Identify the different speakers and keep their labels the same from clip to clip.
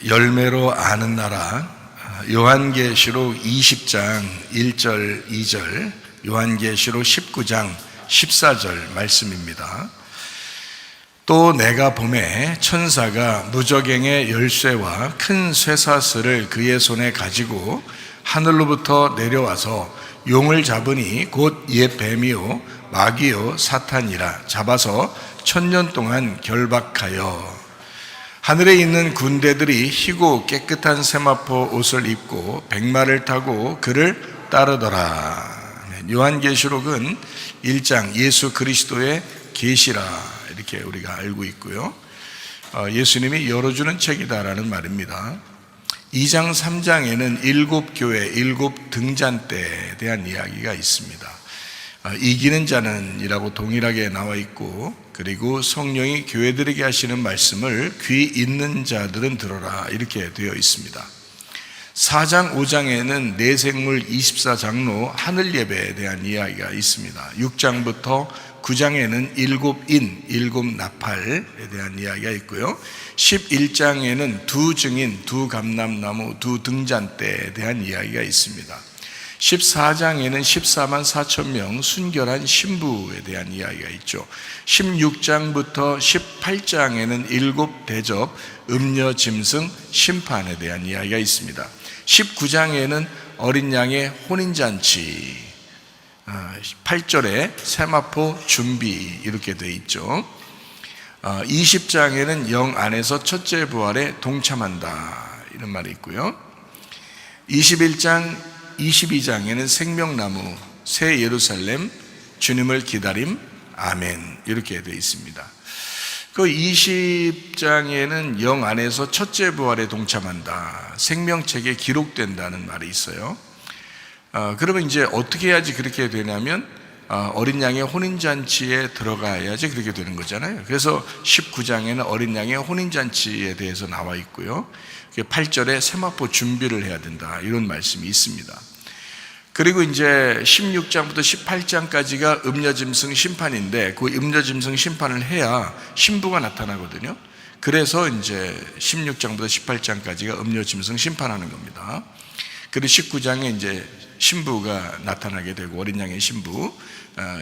Speaker 1: 열매로 아는 나라, 요한계시록 20장 1절 2절, 요한계시록 19장 14절 말씀입니다. 또 내가 보매 천사가 무저갱의 열쇠와 큰 쇠사슬을 그의 손에 가지고 하늘로부터 내려와서 용을 잡으니 곧 옛 뱀이요 마귀요 사탄이라 잡아서 1000년 동안 결박하여 하늘에 있는 군대들이 희고 깨끗한 세마포 옷을 입고 백마를 타고 그를 따르더라. 요한계시록은 1장 예수 그리스도의 계시라 이렇게 우리가 알고 있고요. 예수님이 열어주는 책이다라는 말입니다. 2장 3장에는 7교회 7 등잔대에 대한 이야기가 있습니다. 이기는 자는 이라고 동일하게 나와 있고, 그리고 성령이 교회들에게 하시는 말씀을 귀 있는 자들은 들어라 이렇게 되어 있습니다. 4장 5장에는 내생물 24장로 하늘 예배에 대한 이야기가 있습니다. 6장부터 9장에는 7인 7나팔에 대한 이야기가 있고요. 11장에는 2 증인 2 감람나무 2 등잔대에 대한 이야기가 있습니다. 14장에는 14만 4천 명 순결한 신부에 대한 이야기가 있죠. 16장부터 18장에는 7 대접 음녀 짐승 심판에 대한 이야기가 있습니다. 19장에는 어린 양의 혼인잔치, 8절에 세마포 준비 이렇게 되어 있죠. 20장에는 영 안에서 첫째 부활에 동참한다 이런 말이 있고요. 21장 22장에는 생명나무 새 예루살렘 주님을 기다림 아멘 이렇게 되어 있습니다. 그 20장에는 영 안에서 첫째 부활에 동참한다, 생명책에 기록된다는 말이 있어요. 그러면 이제 어떻게 해야지 그렇게 되냐면 어린 양의 혼인잔치에 들어가야지 그렇게 되는 거잖아요. 그래서 19장에는 어린 양의 혼인잔치에 대해서 나와 있고요. 8절에 세마포 준비를 해야 된다 이런 말씀이 있습니다. 그리고 이제 16장부터 18장까지가 음녀짐승 심판인데, 그 음녀짐승 심판을 해야 신부가 나타나거든요. 그래서 이제 16장부터 18장까지가 음녀짐승 심판하는 겁니다. 그리고 19장에 이제 신부가 나타나게 되고 어린 양의 신부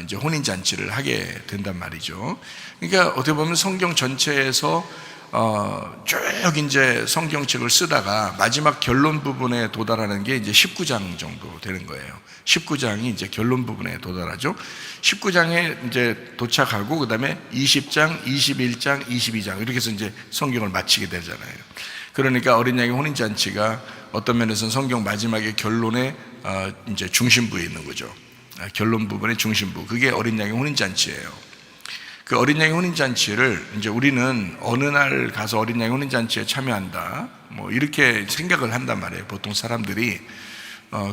Speaker 1: 이제 혼인잔치를 하게 된단 말이죠. 그러니까 어떻게 보면 성경 전체에서 쭉 이제 성경책을 쓰다가 마지막 결론 부분에 도달하는 게 이제 19장 정도 되는 거예요. 19장이 이제 결론 부분에 도달하죠. 19장에 이제 도착하고 그 다음에 20장, 21장, 22장 이렇게 해서 이제 성경을 마치게 되잖아요. 그러니까 어린 양의 혼인잔치가 어떤 면에서는 성경 마지막에 결론의 이제 중심부에 있는 거죠. 결론 부분의 중심부, 그게 어린 양의 혼인잔치예요. 그 어린 양의 혼인잔치를 이제 우리는 어느 날 가서 어린 양의 혼인잔치에 참여한다 뭐 이렇게 생각을 한단 말이에요, 보통 사람들이.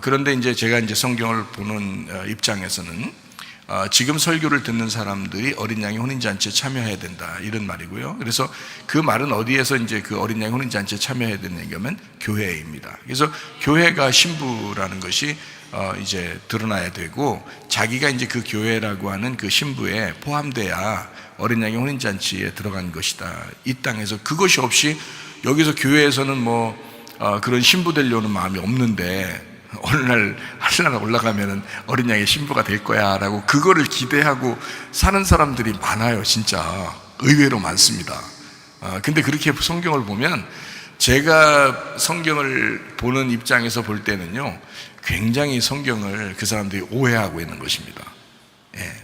Speaker 1: 그런데 이제 제가 이제 성경을 보는 입장에서는 지금 설교를 듣는 사람들이 어린 양의 혼인잔치에 참여해야 된다 이런 말이고요. 그래서 그 말은 어디에서 이제 그 어린 양의 혼인잔치에 참여해야 되느냐면 교회입니다. 그래서 교회가 신부라는 것이 이제 드러나야 되고, 자기가 이제 그 교회라고 하는 그 신부에 포함돼야 어린 양의 혼인잔치에 들어간 것이다 이 땅에서. 그것이 없이 여기서 교회에서는 뭐 그런 신부 되려는 마음이 없는데 어느 날 하늘나라 올라가면은 어린 양의 신부가 될 거야 라고 그거를 기대하고 사는 사람들이 많아요. 진짜 의외로 많습니다. 근데 그렇게 성경을 보면, 제가 성경을 보는 입장에서 볼 때는요, 굉장히 성경을 그 사람들이 오해하고 있는 것입니다.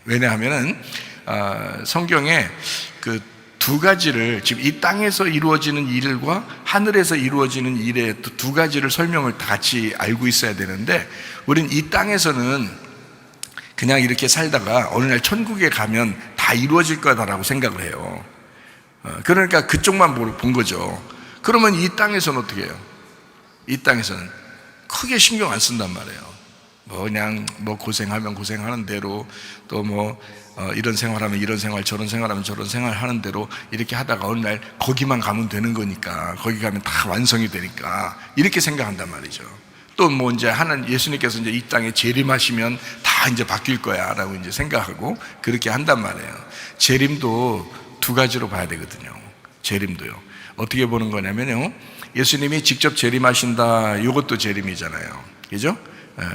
Speaker 1: 왜냐하면은 성경에 그 두 가지를, 지금 이 땅에서 이루어지는 일과 하늘에서 이루어지는 일의 두 가지를 설명을 다 같이 알고 있어야 되는데, 우린 이 땅에서는 그냥 이렇게 살다가 어느 날 천국에 가면 다 이루어질 거다라고 생각을 해요. 그러니까 그쪽만 본 거죠. 그러면 이 땅에서는 어떻게 해요? 이 땅에서는 크게 신경 안 쓴단 말이에요. 그냥 고생하면 고생하는 대로, 또 이런 생활하면 이런 생활, 저런 생활하면 저런 생활 하는 대로 이렇게 하다가 어느 날 거기만 가면 되는 거니까, 거기 가면 다 완성이 되니까 이렇게 생각한단 말이죠. 또 이제 예수님께서 이제 이 땅에 재림하시면 다 이제 바뀔 거야라고 이제 생각하고 그렇게 한단 말이에요. 재림도 두 가지로 봐야 되거든요. 재림도요. 어떻게 보는 거냐면요, 예수님이 직접 재림하신다, 이것도 재림이잖아요. 그죠?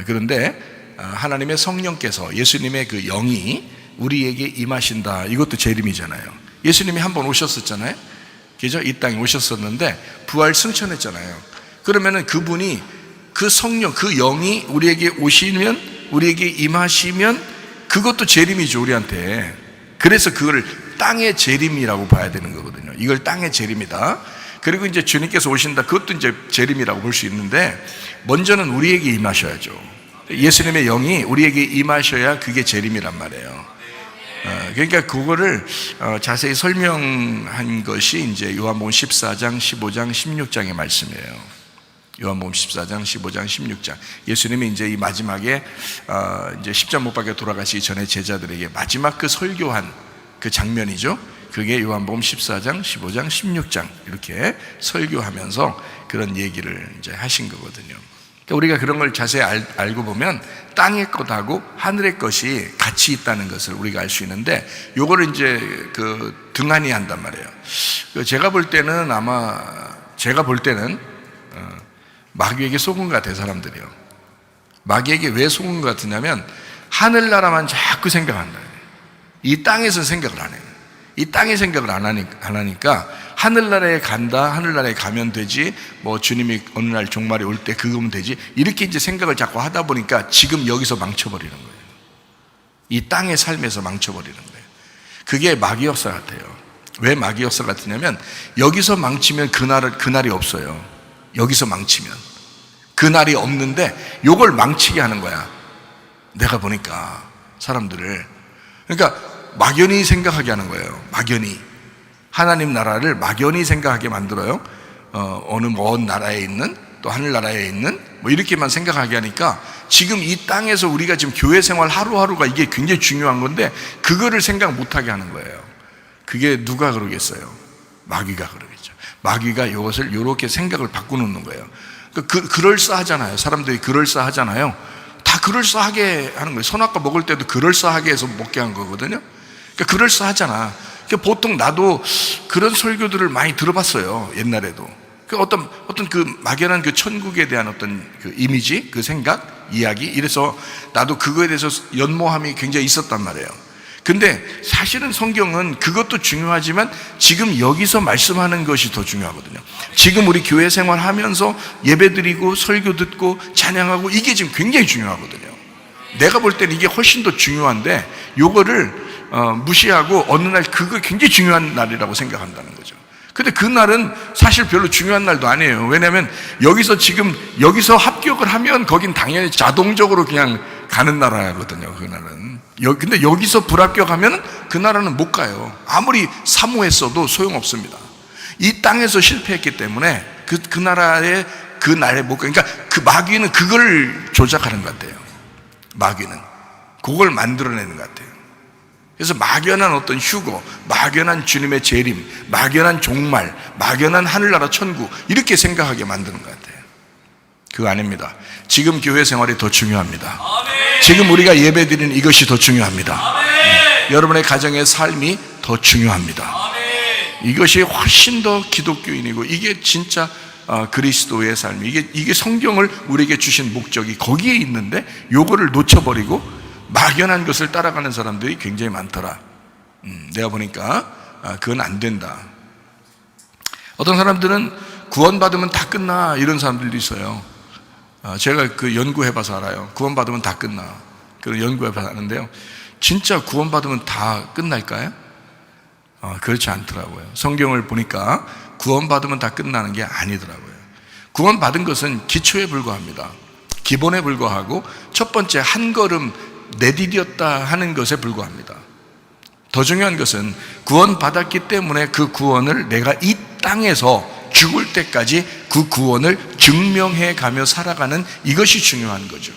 Speaker 1: 그런데 하나님의 성령께서, 예수님의 그 영이 우리에게 임하신다, 이것도 재림이잖아요. 예수님이 한번 오셨었잖아요. 그죠? 이 땅에 오셨었는데 부활 승천했잖아요. 그러면은 그분이, 그 성령, 그 영이 우리에게 오시면, 우리에게 임하시면 그것도 재림이죠, 우리한테. 그래서 그걸 땅의 재림이라고 봐야 되는 거거든요. 이걸 땅의 재림이다. 그리고 이제 주님께서 오신다, 그것도 이제 재림이라고 볼 수 있는데, 먼저는 우리에게 임하셔야죠. 예수님의 영이 우리에게 임하셔야 그게 재림이란 말이에요. 그러니까 그거를 자세히 설명한 것이 이제 요한복음 14장, 15장, 16장의 말씀이에요. 요한복음 14장, 15장, 16장. 예수님이 이제 이 마지막에 이제 십자가 못 박혀 돌아가시기 전에 제자들에게 마지막 그 설교한 그 장면이죠. 그게 요한복음 14장, 15장, 16장 이렇게 설교하면서 그런 얘기를 이제 하신 거거든요. 그러니까 우리가 그런 걸 자세히 알고 보면 땅의 것하고 하늘의 것이 같이 있다는 것을 우리가 알 수 있는데, 요거를 이제 그 등한히 한단 말이에요. 제가 볼 때는 마귀에게 속은 것 같아요, 사람들이요. 마귀에게 왜 속은 것 같으냐면, 하늘나라만 자꾸 생각한다. 이 땅에서 생각을 안 해요. 이 땅의 생각을 안 하니까 하늘나라에 간다, 하늘나라에 가면 되지, 뭐 주님이 어느 날 종말이 올 때 그거면 되지, 이렇게 이제 생각을 자꾸 하다 보니까 지금 여기서 망쳐버리는 거예요. 이 땅의 삶에서 망쳐버리는 거예요. 그게 마귀 역사 같아요. 왜 마귀 역사 같으냐면, 여기서 망치면 그날이 없어요. 여기서 망치면 그날이 없는데 요걸 망치게 하는 거야. 내가 보니까 사람들을, 그러니까 막연히 생각하게 하는 거예요. 막연히 하나님 나라를 막연히 생각하게 만들어요. 어느 먼 나라에 있는, 또 하늘나라에 있는, 뭐 이렇게만 생각하게 하니까 지금 이 땅에서 우리가 지금 교회 생활 하루하루가 이게 굉장히 중요한 건데 그거를 생각 못하게 하는 거예요. 그게 누가 그러겠어요? 마귀가 그러겠죠. 마귀가 이것을 이렇게 생각을 바꿔놓는 거예요. 그럴싸하잖아요. 사람들이 그럴싸하잖아요. 다 그럴싸하게 하는 거예요. 선악과 먹을 때도 그럴싸하게 해서 먹게 한 거거든요. 그러니까 그럴싸하잖아. 그러니까 보통 나도 그런 설교들을 많이 들어봤어요, 옛날에도. 어떤 그 막연한 그 천국에 대한 어떤 그 이미지, 그 생각, 이야기, 이래서 나도 그거에 대해서 연모함이 굉장히 있었단 말이에요. 근데 사실은 성경은 그것도 중요하지만 지금 여기서 말씀하는 것이 더 중요하거든요. 지금 우리 교회 생활하면서 예배드리고 설교 듣고 찬양하고, 이게 지금 굉장히 중요하거든요. 내가 볼 때는 이게 훨씬 더 중요한데 요거를 무시하고 어느 날 그거 굉장히 중요한 날이라고 생각한다는 거죠. 근데 그 날은 사실 별로 중요한 날도 아니에요. 왜냐하면 여기서 합격을 하면 거긴 당연히 자동적으로 그냥 가는 나라거든요, 그 날은. 근데 여기서 불합격하면 그 나라는 못 가요. 아무리 사모했어도 소용없습니다. 이 땅에서 실패했기 때문에 그 나라에 그 날에 못 가. 그러니까 그 마귀는 그걸 조작하는 것 같아요. 마귀는 그걸 만들어내는 것 같아요. 그래서 막연한 어떤 휴거, 막연한 주님의 재림, 막연한 종말, 막연한 하늘나라 천국, 이렇게 생각하게 만드는 것 같아요. 그거 아닙니다. 지금 교회 생활이 더 중요합니다. 지금 우리가 예배드리는 이것이 더 중요합니다. 여러분의 가정의 삶이 더 중요합니다. 이것이 훨씬 더 기독교인이고, 이게 진짜 그리스도의 삶, 이게 성경을 우리에게 주신 목적이 거기에 있는데 요거를 놓쳐버리고 막연한 것을 따라가는 사람들이 굉장히 많더라. 내가 보니까 그건 안 된다. 어떤 사람들은 구원받으면 다 끝나, 이런 사람들도 있어요. 제가 그 연구해봐서 알아요. 구원받으면 다 끝나. 그런 연구해봐서 아는데요, 진짜 구원받으면 다 끝날까요? 그렇지 않더라고요. 성경을 보니까 구원받으면 다 끝나는 게 아니더라고요. 구원받은 것은 기초에 불과합니다. 기본에 불과하고 첫 번째 한 걸음 내디뎠다 하는 것에 불과합니다. 더 중요한 것은 구원받았기 때문에 그 구원을 내가 이 땅에서 죽을 때까지 그 구원을 증명해 가며 살아가는, 이것이 중요한 거죠.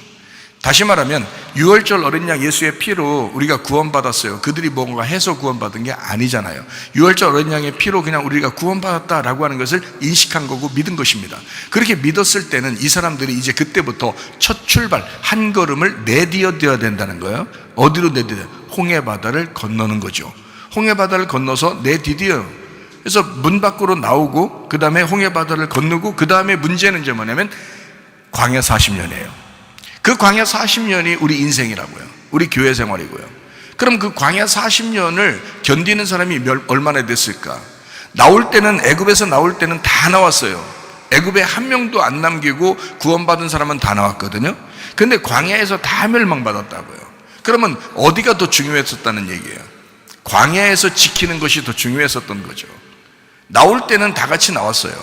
Speaker 1: 다시 말하면 유월절 어린 양 예수의 피로 우리가 구원받았어요. 그들이 뭔가 해서 구원받은 게 아니잖아요. 유월절 어린 양의 피로 그냥 우리가 구원받았다라고 하는 것을 인식한 거고 믿은 것입니다. 그렇게 믿었을 때는 이 사람들이 이제 그때부터 첫 출발, 한 걸음을 내디뎌야 된다는 거예요. 어디로 내디뎌? 홍해 바다를 건너는 거죠. 홍해 바다를 건너서 내디뎌요. 그래서 문 밖으로 나오고 그 다음에 홍해바다를 건너고 그 다음에 문제는 이제 뭐냐면 광야 40년이에요. 그 광야 40년이 우리 인생이라고요. 우리 교회 생활이고요. 그럼 그 광야 40년을 견디는 사람이 얼마나 됐을까? 나올 때는, 애굽에서 나올 때는 다 나왔어요. 애굽에 한 명도 안 남기고 구원받은 사람은 다 나왔거든요. 근데 광야에서 다 멸망받았다고요. 그러면 어디가 더 중요했었다는 얘기예요? 광야에서 지키는 것이 더 중요했었던 거죠. 나올 때는 다 같이 나왔어요.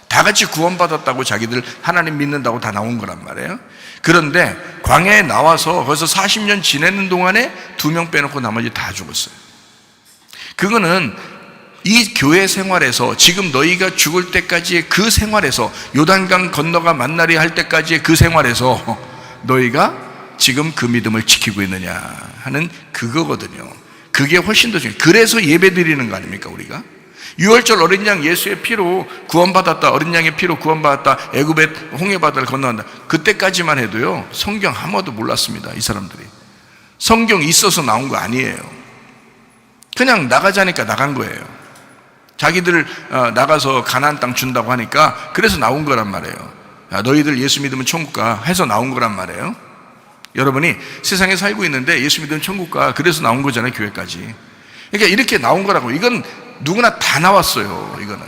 Speaker 1: 다 같이 구원받았다고 자기들 하나님 믿는다고 다 나온 거란 말이에요. 그런데 광야에 나와서 거기서 40년 지내는 동안에 2명 빼놓고 나머지 다 죽었어요. 그거는 이 교회 생활에서 지금 너희가 죽을 때까지의 그 생활에서, 요단강 건너가 만나리 할 때까지의 그 생활에서 너희가 지금 그 믿음을 지키고 있느냐 하는 그거거든요. 그게 훨씬 더 중요해요. 그래서 예배 드리는 거 아닙니까 우리가? 6월절 어린 양 예수의 피로 구원받았다, 어린 양의 피로 구원받았다, 애굽의 홍해바다를 건너간다, 그때까지만 해도요 성경 아무도 몰랐습니다. 이 사람들이 성경 있어서 나온 거 아니에요. 그냥 나가자니까 나간 거예요. 자기들 나가서 가나안 땅 준다고 하니까 그래서 나온 거란 말이에요. 야, 너희들 예수 믿으면 천국 가 해서 나온 거란 말이에요. 여러분이 세상에 살고 있는데 예수 믿으면 천국 가, 그래서 나온 거잖아요. 교회까지. 그러니까 이렇게 나온 거라고. 이건 누구나 다 나왔어요. 이거는.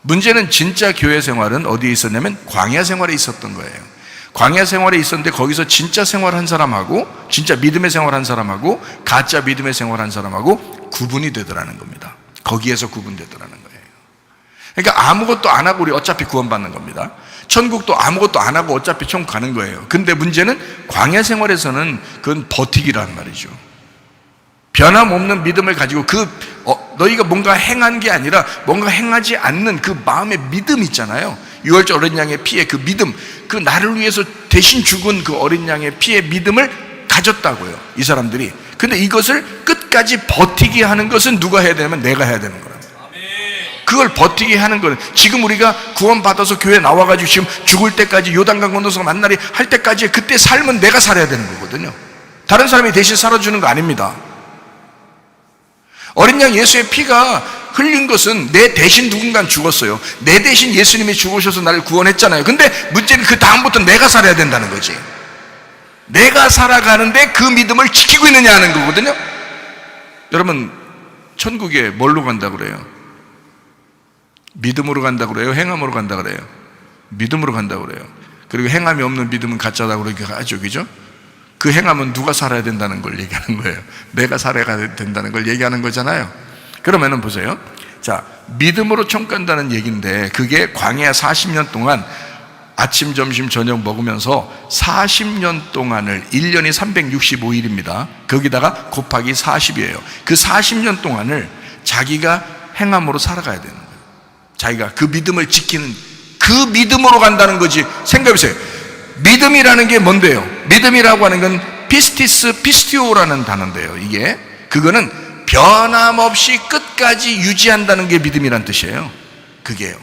Speaker 1: 문제는 진짜 교회 생활은 어디에 있었냐면 광야 생활에 있었던 거예요. 광야 생활에 있었는데 거기서 진짜 생활한 사람하고, 진짜 믿음의 생활한 사람하고, 가짜 믿음의 생활한 사람하고 구분이 되더라는 겁니다. 거기에서 구분되더라는 거예요. 그러니까 아무것도 안 하고 우리 어차피 구원받는 겁니다. 천국도 아무것도 안 하고 어차피 천국 가는 거예요. 근데 문제는 광야 생활에서는 그건 버티기란 말이죠. 변함없는 믿음을 가지고 너희가 뭔가 행한 게 아니라 뭔가 행하지 않는 그 마음의 믿음 있잖아요. 6월절 어린 양의 피의 그 믿음, 그 나를 위해서 대신 죽은 그 어린 양의 피의 믿음을 가졌다고요, 이 사람들이. 근데 이것을 끝까지 버티게 하는 것은 누가 해야 되냐면 내가 해야 되는 거예요. 그걸 버티게 하는 거는, 지금 우리가 구원받아서 교회 나와가지고 지금 죽을 때까지 요단강 건너서 만나리 할 때까지 그때 삶은 내가 살아야 되는 거거든요. 다른 사람이 대신 살아주는 거 아닙니다. 어린 양 예수의 피가 흘린 것은 내 대신 누군가 죽었어요. 내 대신 예수님이 죽으셔서 나를 구원했잖아요. 근데 문제는 그 다음부터 내가 살아야 된다는 거지. 내가 살아가는데 그 믿음을 지키고 있느냐 하는 거거든요. 여러분, 천국에 뭘로 간다고 그래요? 믿음으로 간다고 그래요? 행함으로 간다고 그래요? 믿음으로 간다고 그래요. 그리고 행함이 없는 믿음은 가짜다고 그렇게 하죠, 그죠? 그 행함은 누가 살아야 된다는 걸 얘기하는 거예요. 내가 살아야 된다는 걸 얘기하는 거잖아요. 그러면은 보세요. 자, 믿음으로 천국 간다는 얘기인데, 그게 광야 40년 동안 아침, 점심, 저녁 먹으면서 40년 동안을, 1년이 365일입니다. 거기다가 곱하기 40이에요. 그 40년 동안을 자기가 행함으로 살아가야 되는 거예요. 자기가 그 믿음을 지키는, 그 믿음으로 간다는 거지. 생각해보세요. 믿음이라는 게 뭔데요? 믿음이라고 하는 건 피스티스 피스티오라는 단어인데요. 그거는 변함없이 끝까지 유지한다는 게 믿음이란 뜻이에요. 그게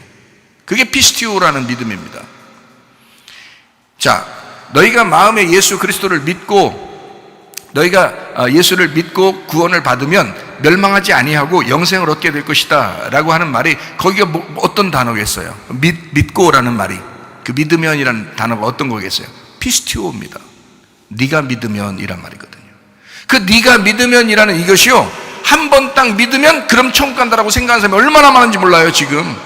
Speaker 1: 피스티오라는 믿음입니다. 자, 너희가 마음에 예수 그리스도를 믿고, 너희가 예수를 믿고 구원을 받으면 멸망하지 아니하고 영생을 얻게 될 것이다 라고 하는 말이, 거기가 어떤 단어겠어요? 믿고라는 말이, 그 믿으면이라는 단어가 어떤 거겠어요? 피스티오입니다. 네가 믿으면 이란 말이거든요. 그 네가 믿으면이라는 이것이요, 한 번 딱 믿으면 그럼 천국 간다라고 생각하는 사람이 얼마나 많은지 몰라요. 지금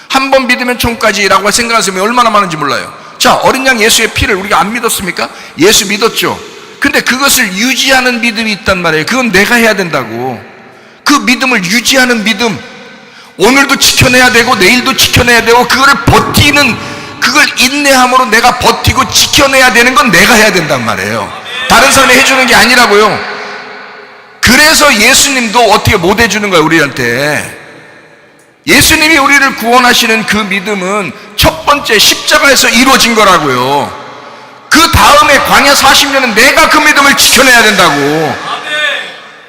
Speaker 1: 한 번 믿으면 천국까지라고 생각하는 사람이 얼마나 많은지 몰라요. 자, 어린 양 예수의 피를 우리가 안 믿었습니까? 예수 믿었죠. 근데 그것을 유지하는 믿음이 있단 말이에요. 그건 내가 해야 된다고. 그 믿음을 유지하는 믿음, 오늘도 지켜내야 되고 내일도 지켜내야 되고, 그거를 버티는, 그걸 인내함으로 내가 버티고 지켜내야 되는 건 내가 해야 된단 말이에요. 다른 사람이 해주는 게 아니라고요. 그래서 예수님도 어떻게 못 해주는 거예요, 우리한테. 예수님이 우리를 구원하시는 그 믿음은 첫 번째 십자가에서 이루어진 거라고요. 그 다음에 광야 40년은 내가 그 믿음을 지켜내야 된다고.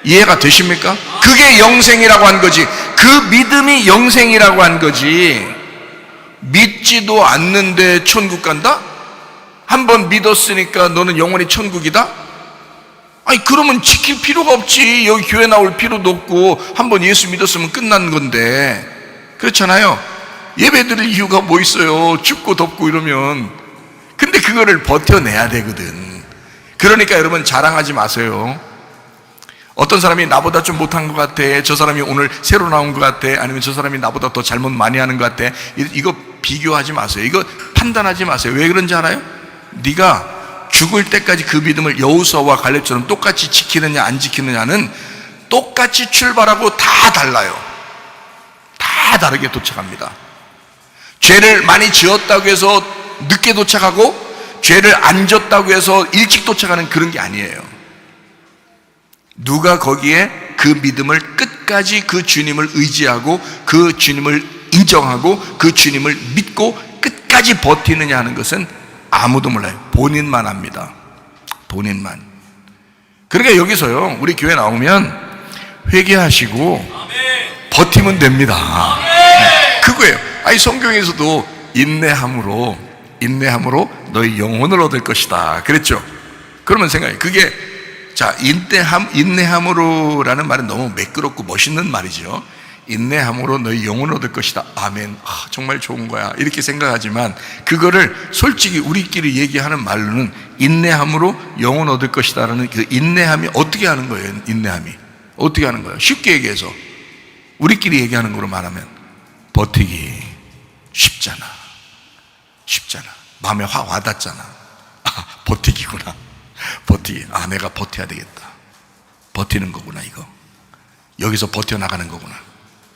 Speaker 1: 이해가 되십니까? 그게 영생이라고 한 거지. 그 믿음이 영생이라고 한 거지. 믿지도 않는데 천국 간다? 한번 믿었으니까 너는 영원히 천국이다? 아니 그러면 지킬 필요가 없지. 여기 교회 나올 필요도 없고 한번 예수 믿었으면 끝난 건데. 그렇잖아요. 예배 드릴 이유가 뭐 있어요? 춥고 덥고 이러면. 근데 그거를 버텨내야 되거든. 그러니까 여러분 자랑하지 마세요. 어떤 사람이 나보다 좀 못한 것 같아, 저 사람이 오늘 새로 나온 것 같아, 아니면 저 사람이 나보다 더 잘못 많이 하는 것 같아, 이거 비교하지 마세요. 이거 판단하지 마세요. 왜 그런지 알아요? 네가 죽을 때까지 그 믿음을 여호수아와 갈렙처럼 똑같이 지키느냐 안 지키느냐는 똑같이 출발하고 다 달라요. 다 다르게 도착합니다. 죄를 많이 지었다고 해서 늦게 도착하고 죄를 안 졌다고 해서 일찍 도착하는 그런 게 아니에요. 누가 거기에 그 믿음을 끝까지 그 주님을 의지하고 그 주님을 인정하고 그 주님을 믿고 끝까지 버티느냐 하는 것은 아무도 몰라요. 본인만 압니다. 본인만. 그러니까 여기서요, 우리 교회 나오면 회개하시고 버티면 됩니다. 그거예요. 아니 성경에서도 인내함으로 너희 영혼을 얻을 것이다 그랬죠. 그러면 생각해. 그게 자, 인내함으로라는 말은 너무 매끄럽고 멋있는 말이죠. 인내함으로 너희 영혼을 얻을 것이다. 아멘. 정말 좋은 거야. 이렇게 생각하지만 그거를 솔직히 우리끼리 얘기하는 말로는 인내함으로 영혼 얻을 것이다라는 그 인내함이 어떻게 하는 거예요? 인내함이 어떻게 하는 거예요? 쉽게 얘기해서 우리끼리 얘기하는 거로 말하면 버티기 쉽잖아. 마음에 확 와닿잖아. 버티기구나. 버티기. 내가 버텨야 되겠다. 버티는 거구나, 이거. 여기서 버텨나가는 거구나.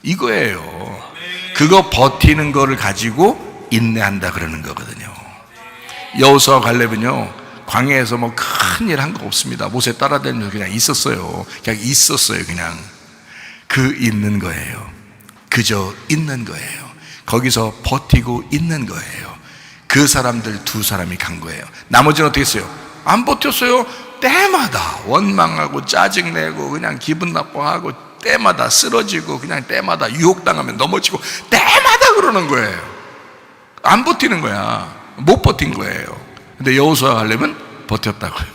Speaker 1: 이거예요. 그거 버티는 거를 가지고 인내한다 그러는 거거든요. 여호수아와 갈렙은요, 광야에서 뭐 큰일 한 거 없습니다. 모세 따라다니면서 그냥 있었어요. 그냥 그 있는 거예요. 그저 있는 거예요. 거기서 버티고 있는 거예요. 그 사람들 두 사람이 간 거예요. 나머지는 어떻게 했어요? 안 버텼어요. 때마다 원망하고 짜증내고 그냥 기분 나빠하고 때마다 쓰러지고 그냥 때마다 유혹당하면 넘어지고 때마다 그러는 거예요. 안 버티는 거야. 못 버틴 거예요. 근데 여호수아와 갈렙은 버텼다고요.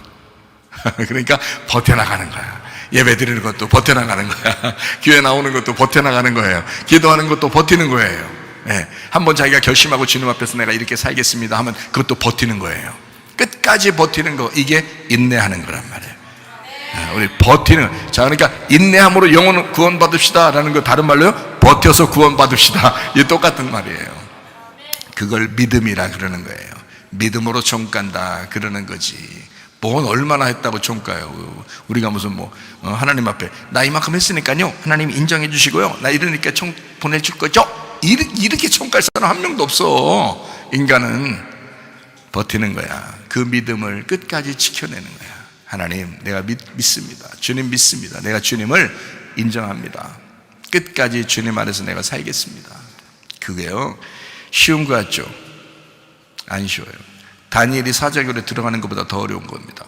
Speaker 1: 그러니까 버텨나가는 거야. 예배 드리는 것도 버텨나가는 거야. 교회 나오는 것도 버텨나가는 거예요. 기도하는 것도 버티는 거예요. 한번 자기가 결심하고 주님 앞에서 내가 이렇게 살겠습니다 하면 그것도 버티는 거예요. 끝까지 버티는 거, 이게 인내하는 거란 말이에요. 우리 버티는, 자, 그러니까 인내함으로 영혼 구원 받읍시다 라는 거 다른 말로요, 버텨서 구원 받읍시다. 이게 똑같은 말이에요. 그걸 믿음이라 그러는 거예요. 믿음으로 총간다 그러는 거지. 뭔 얼마나 했다고 총가요. 우리가 무슨 하나님 앞에 나 이만큼 했으니까요 하나님 인정해 주시고요 나 이러니까 총 보내줄 거죠, 이렇게 총갈 사람 한 명도 없어. 인간은 버티는 거야. 그 믿음을 끝까지 지켜내는 거야. 하나님, 내가 믿습니다. 주님 믿습니다. 내가 주님을 인정합니다. 끝까지 주님 안에서 내가 살겠습니다. 그게요, 쉬운 거 같죠? 안 쉬워요. 다니엘이 사자굴에 들어가는 것보다 더 어려운 겁니다.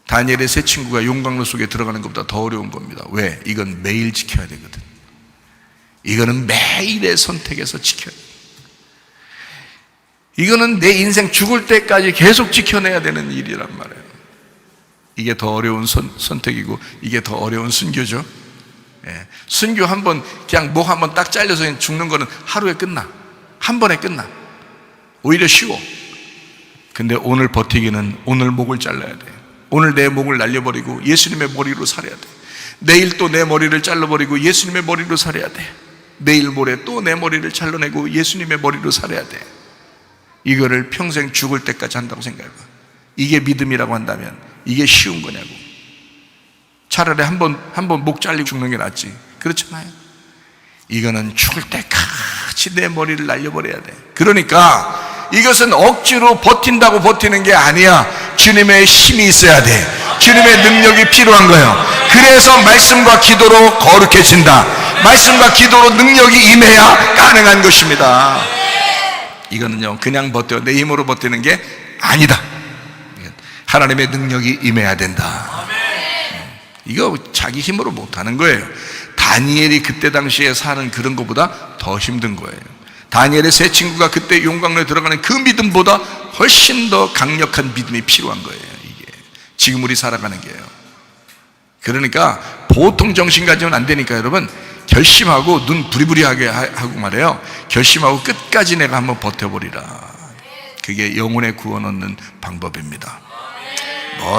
Speaker 1: 다니엘의 세 친구가 용광로 속에 들어가는 것보다 더 어려운 겁니다. 왜? 이건 매일 지켜야 되거든. 이거는 매일의 선택에서 지켜야 돼. 이거는 내 인생 죽을 때까지 계속 지켜내야 되는 일이란 말이에요. 이게 더 어려운 선택이고 이게 더 어려운 순교죠. 순교 한번 그냥 목 한번 딱 잘려서 죽는 거는 하루에 끝나. 한 번에 끝나. 오히려 쉬워. 근데 오늘 버티기는 오늘 목을 잘라야 돼. 오늘 내 목을 날려버리고 예수님의 머리로 살아야 돼. 내일 또 내 머리를 잘라버리고 예수님의 머리로 살아야 돼. 내일 모레 또 내 머리를 잘라내고 예수님의 머리로 살아야 돼. 이거를 평생 죽을 때까지 한다고 생각해봐. 이게 믿음이라고 한다면 이게 쉬운 거냐고. 차라리 한 번 목 잘리고 죽는 게 낫지. 그렇잖아요. 이거는 죽을 때까지 내 머리를 날려버려야 돼. 그러니까 이것은 억지로 버틴다고 버티는 게 아니야. 주님의 힘이 있어야 돼. 주님의 능력이 필요한 거예요. 그래서 말씀과 기도로 거룩해진다. 말씀과 기도로 능력이 임해야 가능한 것입니다. 이거는요, 그냥 버텨 내 힘으로 버티는 게 아니다. 하나님의 능력이 임해야 된다. 이거 자기 힘으로 못하는 거예요. 다니엘이 그때 당시에 사는 그런 것보다 더 힘든 거예요. 다니엘의 세 친구가 그때 용광로에 들어가는 그 믿음보다 훨씬 더 강력한 믿음이 필요한 거예요. 이게 지금 우리 살아가는 게요. 그러니까 보통 정신 가지고는 안 되니까 여러분, 결심하고 눈 부리부리하게 하고 말해요. 결심하고 끝까지 내가 한번 버텨보리라. 그게 영혼의 구원 얻는 방법입니다.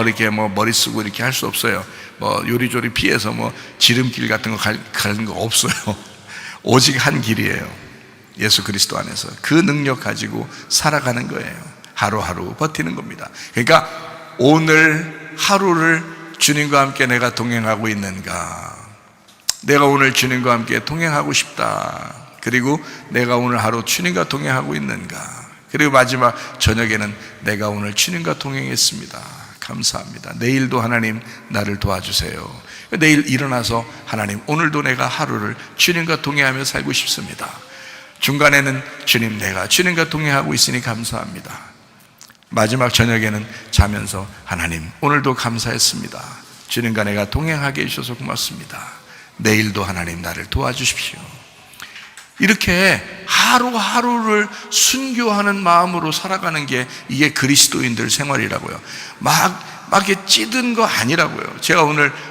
Speaker 1: 이렇게 머리 쓰고 이렇게 할 수 없어요. 요리조리 피해서 지름길 같은 거 가는 거 없어요. 오직 한 길이에요. 예수 그리스도 안에서 그 능력 가지고 살아가는 거예요. 하루하루 버티는 겁니다. 그러니까 오늘 하루를 주님과 함께 내가 동행하고 있는가? 내가 오늘 주님과 함께 동행하고 싶다. 그리고 내가 오늘 하루 주님과 동행하고 있는가? 그리고 마지막 저녁에는 내가 오늘 주님과 동행했습니다. 감사합니다. 내일도 하나님 나를 도와주세요. 내일 일어나서 하나님 오늘도 내가 하루를 주님과 동행하며 살고 싶습니다. 중간에는 주님, 내가 주님과 동행하고 있으니 감사합니다. 마지막 저녁에는 자면서 하나님 오늘도 감사했습니다. 주님과 내가 동행하게 해주셔서 고맙습니다. 내일도 하나님 나를 도와주십시오. 이렇게 하루하루를 순교하는 마음으로 살아가는 게 이게 그리스도인들 생활이라고요. 막 이렇게 찌든 거 아니라고요.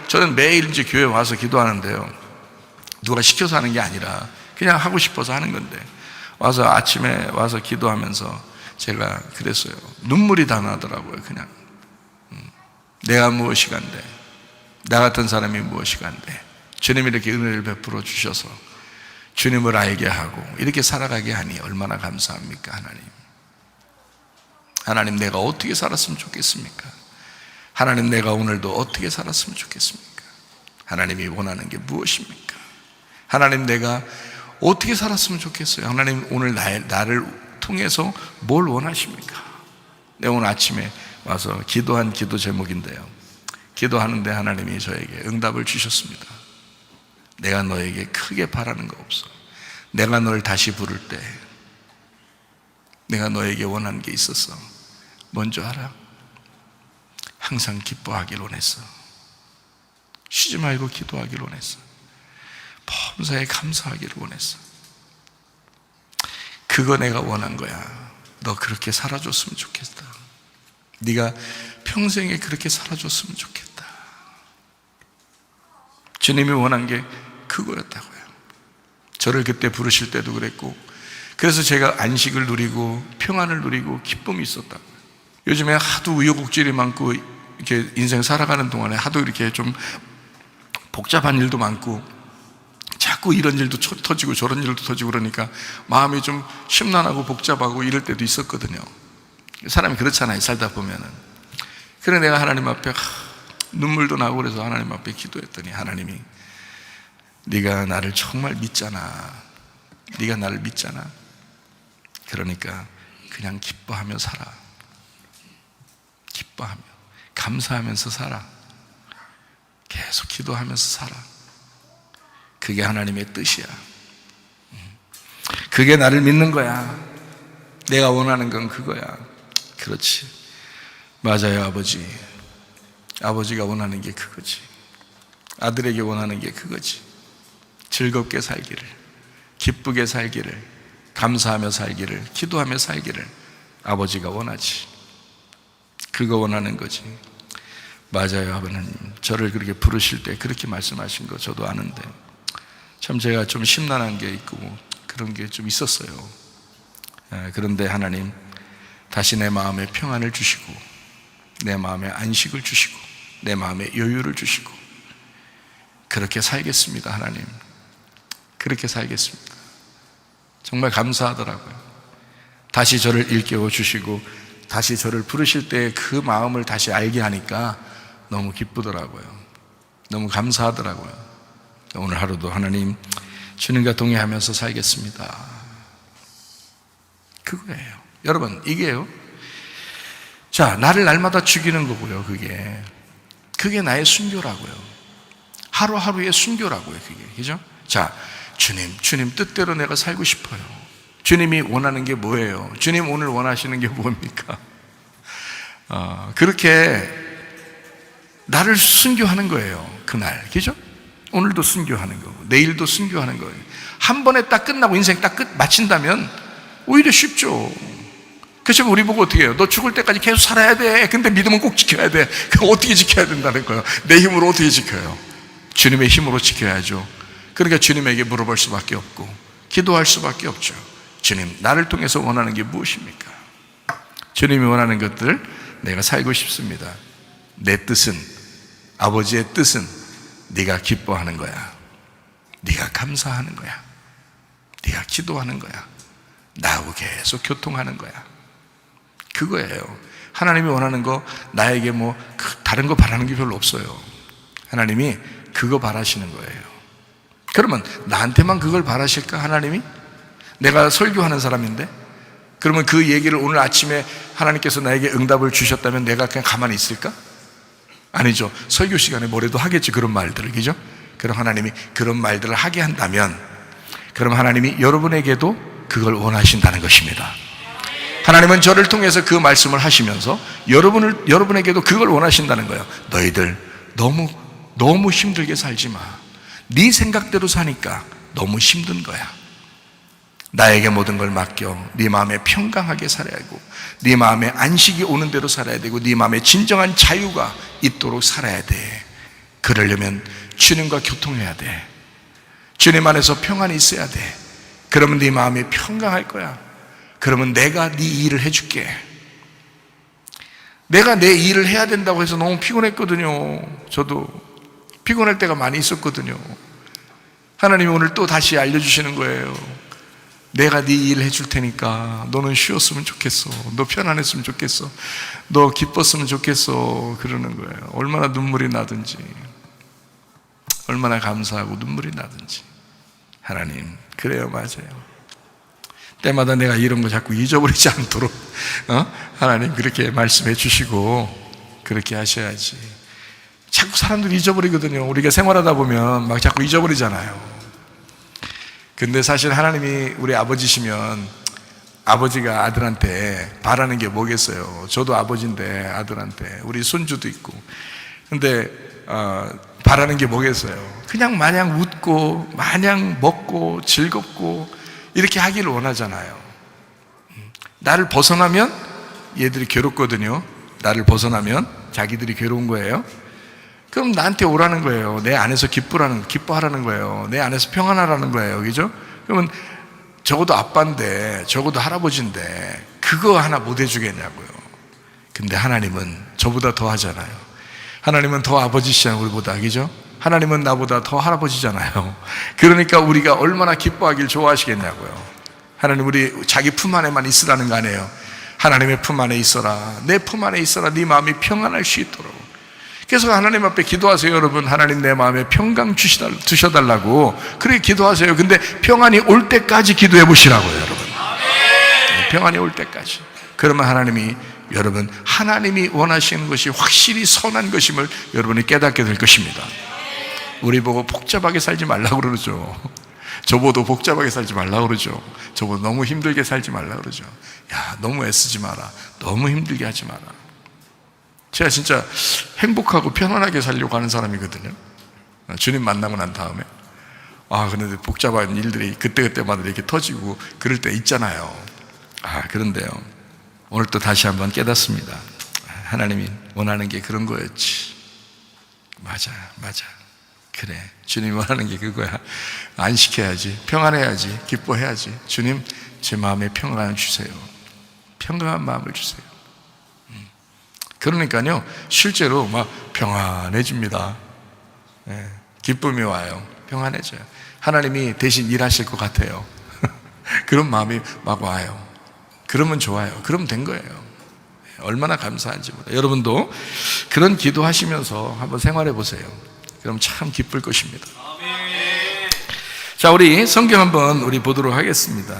Speaker 1: 저는 매일 이제 교회 와서 기도하는데요. 누가 시켜서 하는 게 아니라 그냥 하고 싶어서 하는 건데, 아침에 와서 기도하면서 제가 그랬어요. 눈물이 다 나더라고요. 그냥 내가 무엇이 간데, 나 같은 사람이 무엇이 간데, 주님이 이렇게 은혜를 베풀어 주셔서 주님을 알게 하고 이렇게 살아가게 하니 얼마나 감사합니까? 하나님 내가 어떻게 살았으면 좋겠습니까? 하나님 내가 오늘도 어떻게 살았으면 좋겠습니까? 하나님이 원하는 게 무엇입니까? 하나님 내가 어떻게 살았으면 좋겠어요? 하나님 오늘 나를 통해서 뭘 원하십니까? 내가 오늘 아침에 와서 기도한 기도 제목인데요, 기도하는데 하나님이 저에게 응답을 주셨습니다. 내가 너에게 크게 바라는 거 없어. 내가 널 다시 부를 때 내가 너에게 원하는 게 있었어. 뭔지 알아? 항상 기뻐하길 원했어. 쉬지 말고 기도하길 원했어. 범사에 감사하기를 원했어. 그거 내가 원한 거야. 너 그렇게 살아줬으면 좋겠다. 네가 평생에 그렇게 살아줬으면 좋겠다. 주님이 원한 게 그거였다고요. 저를 그때 부르실 때도 그랬고, 그래서 제가 안식을 누리고 평안을 누리고 기쁨이 있었다고요. 요즘에 하도 우여곡절이 많고 이렇게 인생 살아가는 동안에 하도 이렇게 좀 복잡한 일도 많고 자꾸 이런 일도 터지고 저런 일도 터지고 그러니까 마음이 좀 심란하고 복잡하고 이럴 때도 있었거든요. 사람이 그렇잖아요, 살다 보면은. 그래 내가 하나님 앞에 눈물도 나고 그래서 하나님 앞에 기도했더니 하나님이 네가 나를 정말 믿잖아. 네가 나를 믿잖아. 그러니까 그냥 기뻐하며 살아. 기뻐하며 감사하면서 살아. 계속 기도하면서 살아. 그게 하나님의 뜻이야. 그게 나를 믿는 거야. 내가 원하는 건 그거야. 그렇지. 맞아요, 아버지. 아버지가 원하는 게 그거지. 아들에게 원하는 게 그거지. 즐겁게 살기를, 기쁘게 살기를, 감사하며 살기를, 기도하며 살기를 아버지가 원하지. 그거 원하는 거지. 맞아요, 하나님. 저를 그렇게 부르실 때 그렇게 말씀하신 거 저도 아는데 참 제가 좀 심란한 게 있고 그런 게 좀 있었어요. 그런데 하나님 다시 내 마음에 평안을 주시고 내 마음에 안식을 주시고 내 마음에 여유를 주시고 그렇게 살겠습니다. 하나님 그렇게 살겠습니다. 정말 감사하더라고요. 다시 저를 일깨워 주시고 다시 저를 부르실 때 그 마음을 다시 알게 하니까 너무 기쁘더라고요. 너무 감사하더라고요. 오늘 하루도 하나님 주님과 동행하면서 살겠습니다. 그거예요. 여러분 이게요, 자 나를 날마다 죽이는 거고요. 그게 나의 순교라고요. 하루하루의 순교라고요. 그게, 그죠? 자, 주님 뜻대로 내가 살고 싶어요. 주님이 원하는 게 뭐예요? 주님 오늘 원하시는 게 뭡니까? 그렇게 나를 순교하는 거예요. 그날, 그죠? 오늘도 순교하는 거고 내일도 순교하는 거예요. 한 번에 딱 끝나고 인생 딱 마친다면 오히려 쉽죠. 그렇지만 우리 보고 어떻게 해요? 너 죽을 때까지 계속 살아야 돼. 근데 믿음은 꼭 지켜야 돼. 그럼 어떻게 지켜야 된다는 거예요? 내 힘으로 어떻게 지켜요? 주님의 힘으로 지켜야죠. 그러니까 주님에게 물어볼 수밖에 없고 기도할 수밖에 없죠. 주님, 나를 통해서 원하는 게 무엇입니까? 주님이 원하는 것들 내가 살고 싶습니다. 내 뜻은, 아버지의 뜻은 네가 기뻐하는 거야. 네가 감사하는 거야. 네가 기도하는 거야. 나하고 계속 교통하는 거야. 그거예요. 하나님이 원하는 거 나에게 뭐 다른 거 바라는 게 별로 없어요. 하나님이 그거 바라시는 거예요. 그러면 나한테만 그걸 바라실까 하나님이? 내가 설교하는 사람인데? 그러면 그 얘기를 오늘 아침에 하나님께서 나에게 응답을 주셨다면 내가 그냥 가만히 있을까? 아니죠. 설교 시간에 뭐라도 하겠지, 그런 말들을. 그죠? 그럼 하나님이 그런 말들을 하게 한다면 그럼 하나님이 여러분에게도 그걸 원하신다는 것입니다. 하나님은 저를 통해서 그 말씀을 하시면서 여러분에게도 그걸 원하신다는 거예요. 너희들 너무 힘들게 살지 마. 네 생각대로 사니까 너무 힘든 거야. 나에게 모든 걸 맡겨. 네 마음에 평강하게 살아야 하고 네 마음에 안식이 오는 대로 살아야 되고 네 마음에 진정한 자유가 있도록 살아야 돼. 그러려면 주님과 교통해야 돼. 주님 안에서 평안이 있어야 돼. 그러면 네 마음이 평강할 거야. 그러면 내가 네 일을 해줄게. 내가 내 일을 해야 된다고 해서 너무 피곤했거든요. 저도 피곤할 때가 많이 있었거든요. 하나님이 오늘 또 다시 알려주시는 거예요. 내가 네 일을 해줄 테니까 너는 쉬었으면 좋겠어. 너 편안했으면 좋겠어. 너 기뻤으면 좋겠어. 그러는 거예요. 얼마나 눈물이 나든지, 얼마나 감사하고 눈물이 나든지. 하나님, 그래요, 맞아요. 때마다 내가 이런 거 자꾸 잊어버리지 않도록 하나님 그렇게 말씀해 주시고 그렇게 하셔야지. 자꾸 사람들이 잊어버리거든요. 우리가 생활하다 보면 막 자꾸 잊어버리잖아요. 근데 사실 하나님이 우리 아버지시면 아버지가 아들한테 바라는 게 뭐겠어요? 저도 아버지인데 아들한테 우리 손주도 있고 근데 바라는 게 뭐겠어요? 그냥 마냥 웃고 마냥 먹고 즐겁고 이렇게 하기를 원하잖아요. 나를 벗어나면 얘들이 괴롭거든요. 나를 벗어나면 자기들이 괴로운 거예요. 그럼 나한테 오라는 거예요. 내 안에서 기뻐하라는 거예요. 내 안에서 평안하라는 거예요. 그죠? 그러면 적어도 아빠인데, 적어도 할아버지인데, 그거 하나 못 해주겠냐고요. 근데 하나님은 저보다 더 하잖아요. 하나님은 더 아버지시잖아요, 우리보다. 그죠? 하나님은 나보다 더 할아버지잖아요. 그러니까 우리가 얼마나 기뻐하길 좋아하시겠냐고요. 하나님 우리 자기 품 안에만 있으라는 거 아니에요. 하나님의 품 안에 있어라. 내 품 안에 있어라. 네 마음이 평안할 수 있도록. 그래서 하나님 앞에 기도하세요, 여러분. 하나님 내 마음에 평강 주셔달라고 그렇게 기도하세요. 근데 평안이 올 때까지 기도해 보시라고요, 여러분. 평안이 올 때까지. 그러면 하나님이 여러분 하나님이 원하시는 것이 확실히 선한 것임을 여러분이 깨닫게 될 것입니다. 우리 보고 복잡하게 살지 말라고 그러죠. 저보도 복잡하게 살지 말라고 그러죠. 저보도 너무 힘들게 살지 말라고 그러죠. 야, 너무 애쓰지 마라. 너무 힘들게 하지 마라. 제가 진짜 행복하고 편안하게 살려고 하는 사람이거든요. 주님 만나고 난 다음에 그런데 복잡한 일들이 그때그때마다 이렇게 터지고 그럴 때 있잖아요. 그런데요, 오늘 또 다시 한번 깨닫습니다. 하나님이 원하는 게 그런 거였지. 맞아. 그래, 주님이 원하는 게 그거야. 안식해야지, 평안해야지, 기뻐해야지. 주님, 제 마음에 평안을 주세요. 평안한 마음을 주세요. 그러니까요, 실제로 막 평안해집니다. 기쁨이 와요. 평안해져요. 하나님이 대신 일하실 것 같아요. 그런 마음이 막 와요. 그러면 좋아요. 그러면 된 거예요. 얼마나 감사한지 몰라요. 여러분도 그런 기도하시면서 한번 생활해 보세요. 그럼 참 기쁠 것입니다. 자, 우리 성경 한번 보도록 하겠습니다.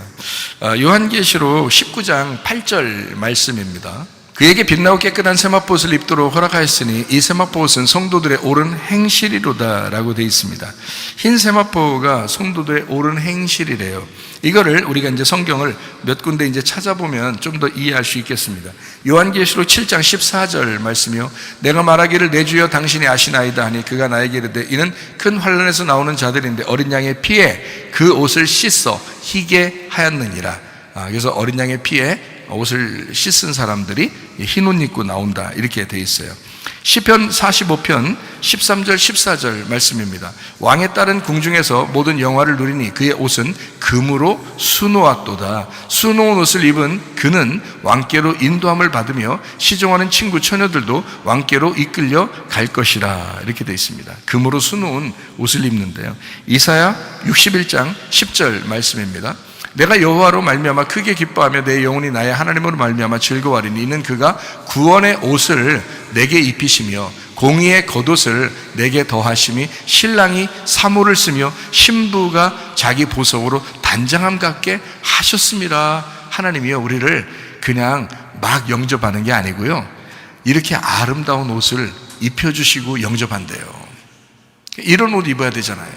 Speaker 1: 요한계시록 19장 8절 말씀입니다. 그에게 빛나고 깨끗한 세마포옷을 입도록 허락하였으니 이 세마포옷은 성도들의 옳은 행실이로다 라고 되어 있습니다. 흰 세마포가 성도들의 옳은 행실이래요. 이거를 우리가 이제 성경을 몇 군데 이제 찾아보면 좀 더 이해할 수 있겠습니다. 요한계시록 7장 14절 말씀이요. 내가 말하기를 내 주여 당신이 아시나이다 하니 그가 나에게 이르되 이는 큰 환난에서 나오는 자들인데 어린 양의 피에 그 옷을 씻어 희게 하였느니라. 그래서 어린 양의 피에 옷을 씻은 사람들이 흰 옷 입고 나온다, 이렇게 돼 있어요. 시편 45편 13절 14절 말씀입니다. 왕에 따른 궁중에서 모든 영화를 누리니 그의 옷은 금으로 수놓았도다. 수놓은 옷을 입은 그는 왕께로 인도함을 받으며 시종하는 친구 처녀들도 왕께로 이끌려 갈 것이라, 이렇게 되어 있습니다. 금으로 수놓은 옷을 입는데요. 이사야 61장 10절 말씀입니다. 내가 여호와로 말미암아 크게 기뻐하며 내 영혼이 나의 하나님으로 말미암아 즐거워하리니 이는 그가 구원의 옷을 내게 입히시며 공의의 겉옷을 내게 더하심이 신랑이 사모를 쓰며 신부가 자기 보석으로 단장함 같게 하셨습니다. 하나님이요, 우리를 그냥 막 영접하는 게 아니고요, 이렇게 아름다운 옷을 입혀주시고 영접한대요. 이런 옷 입어야 되잖아요.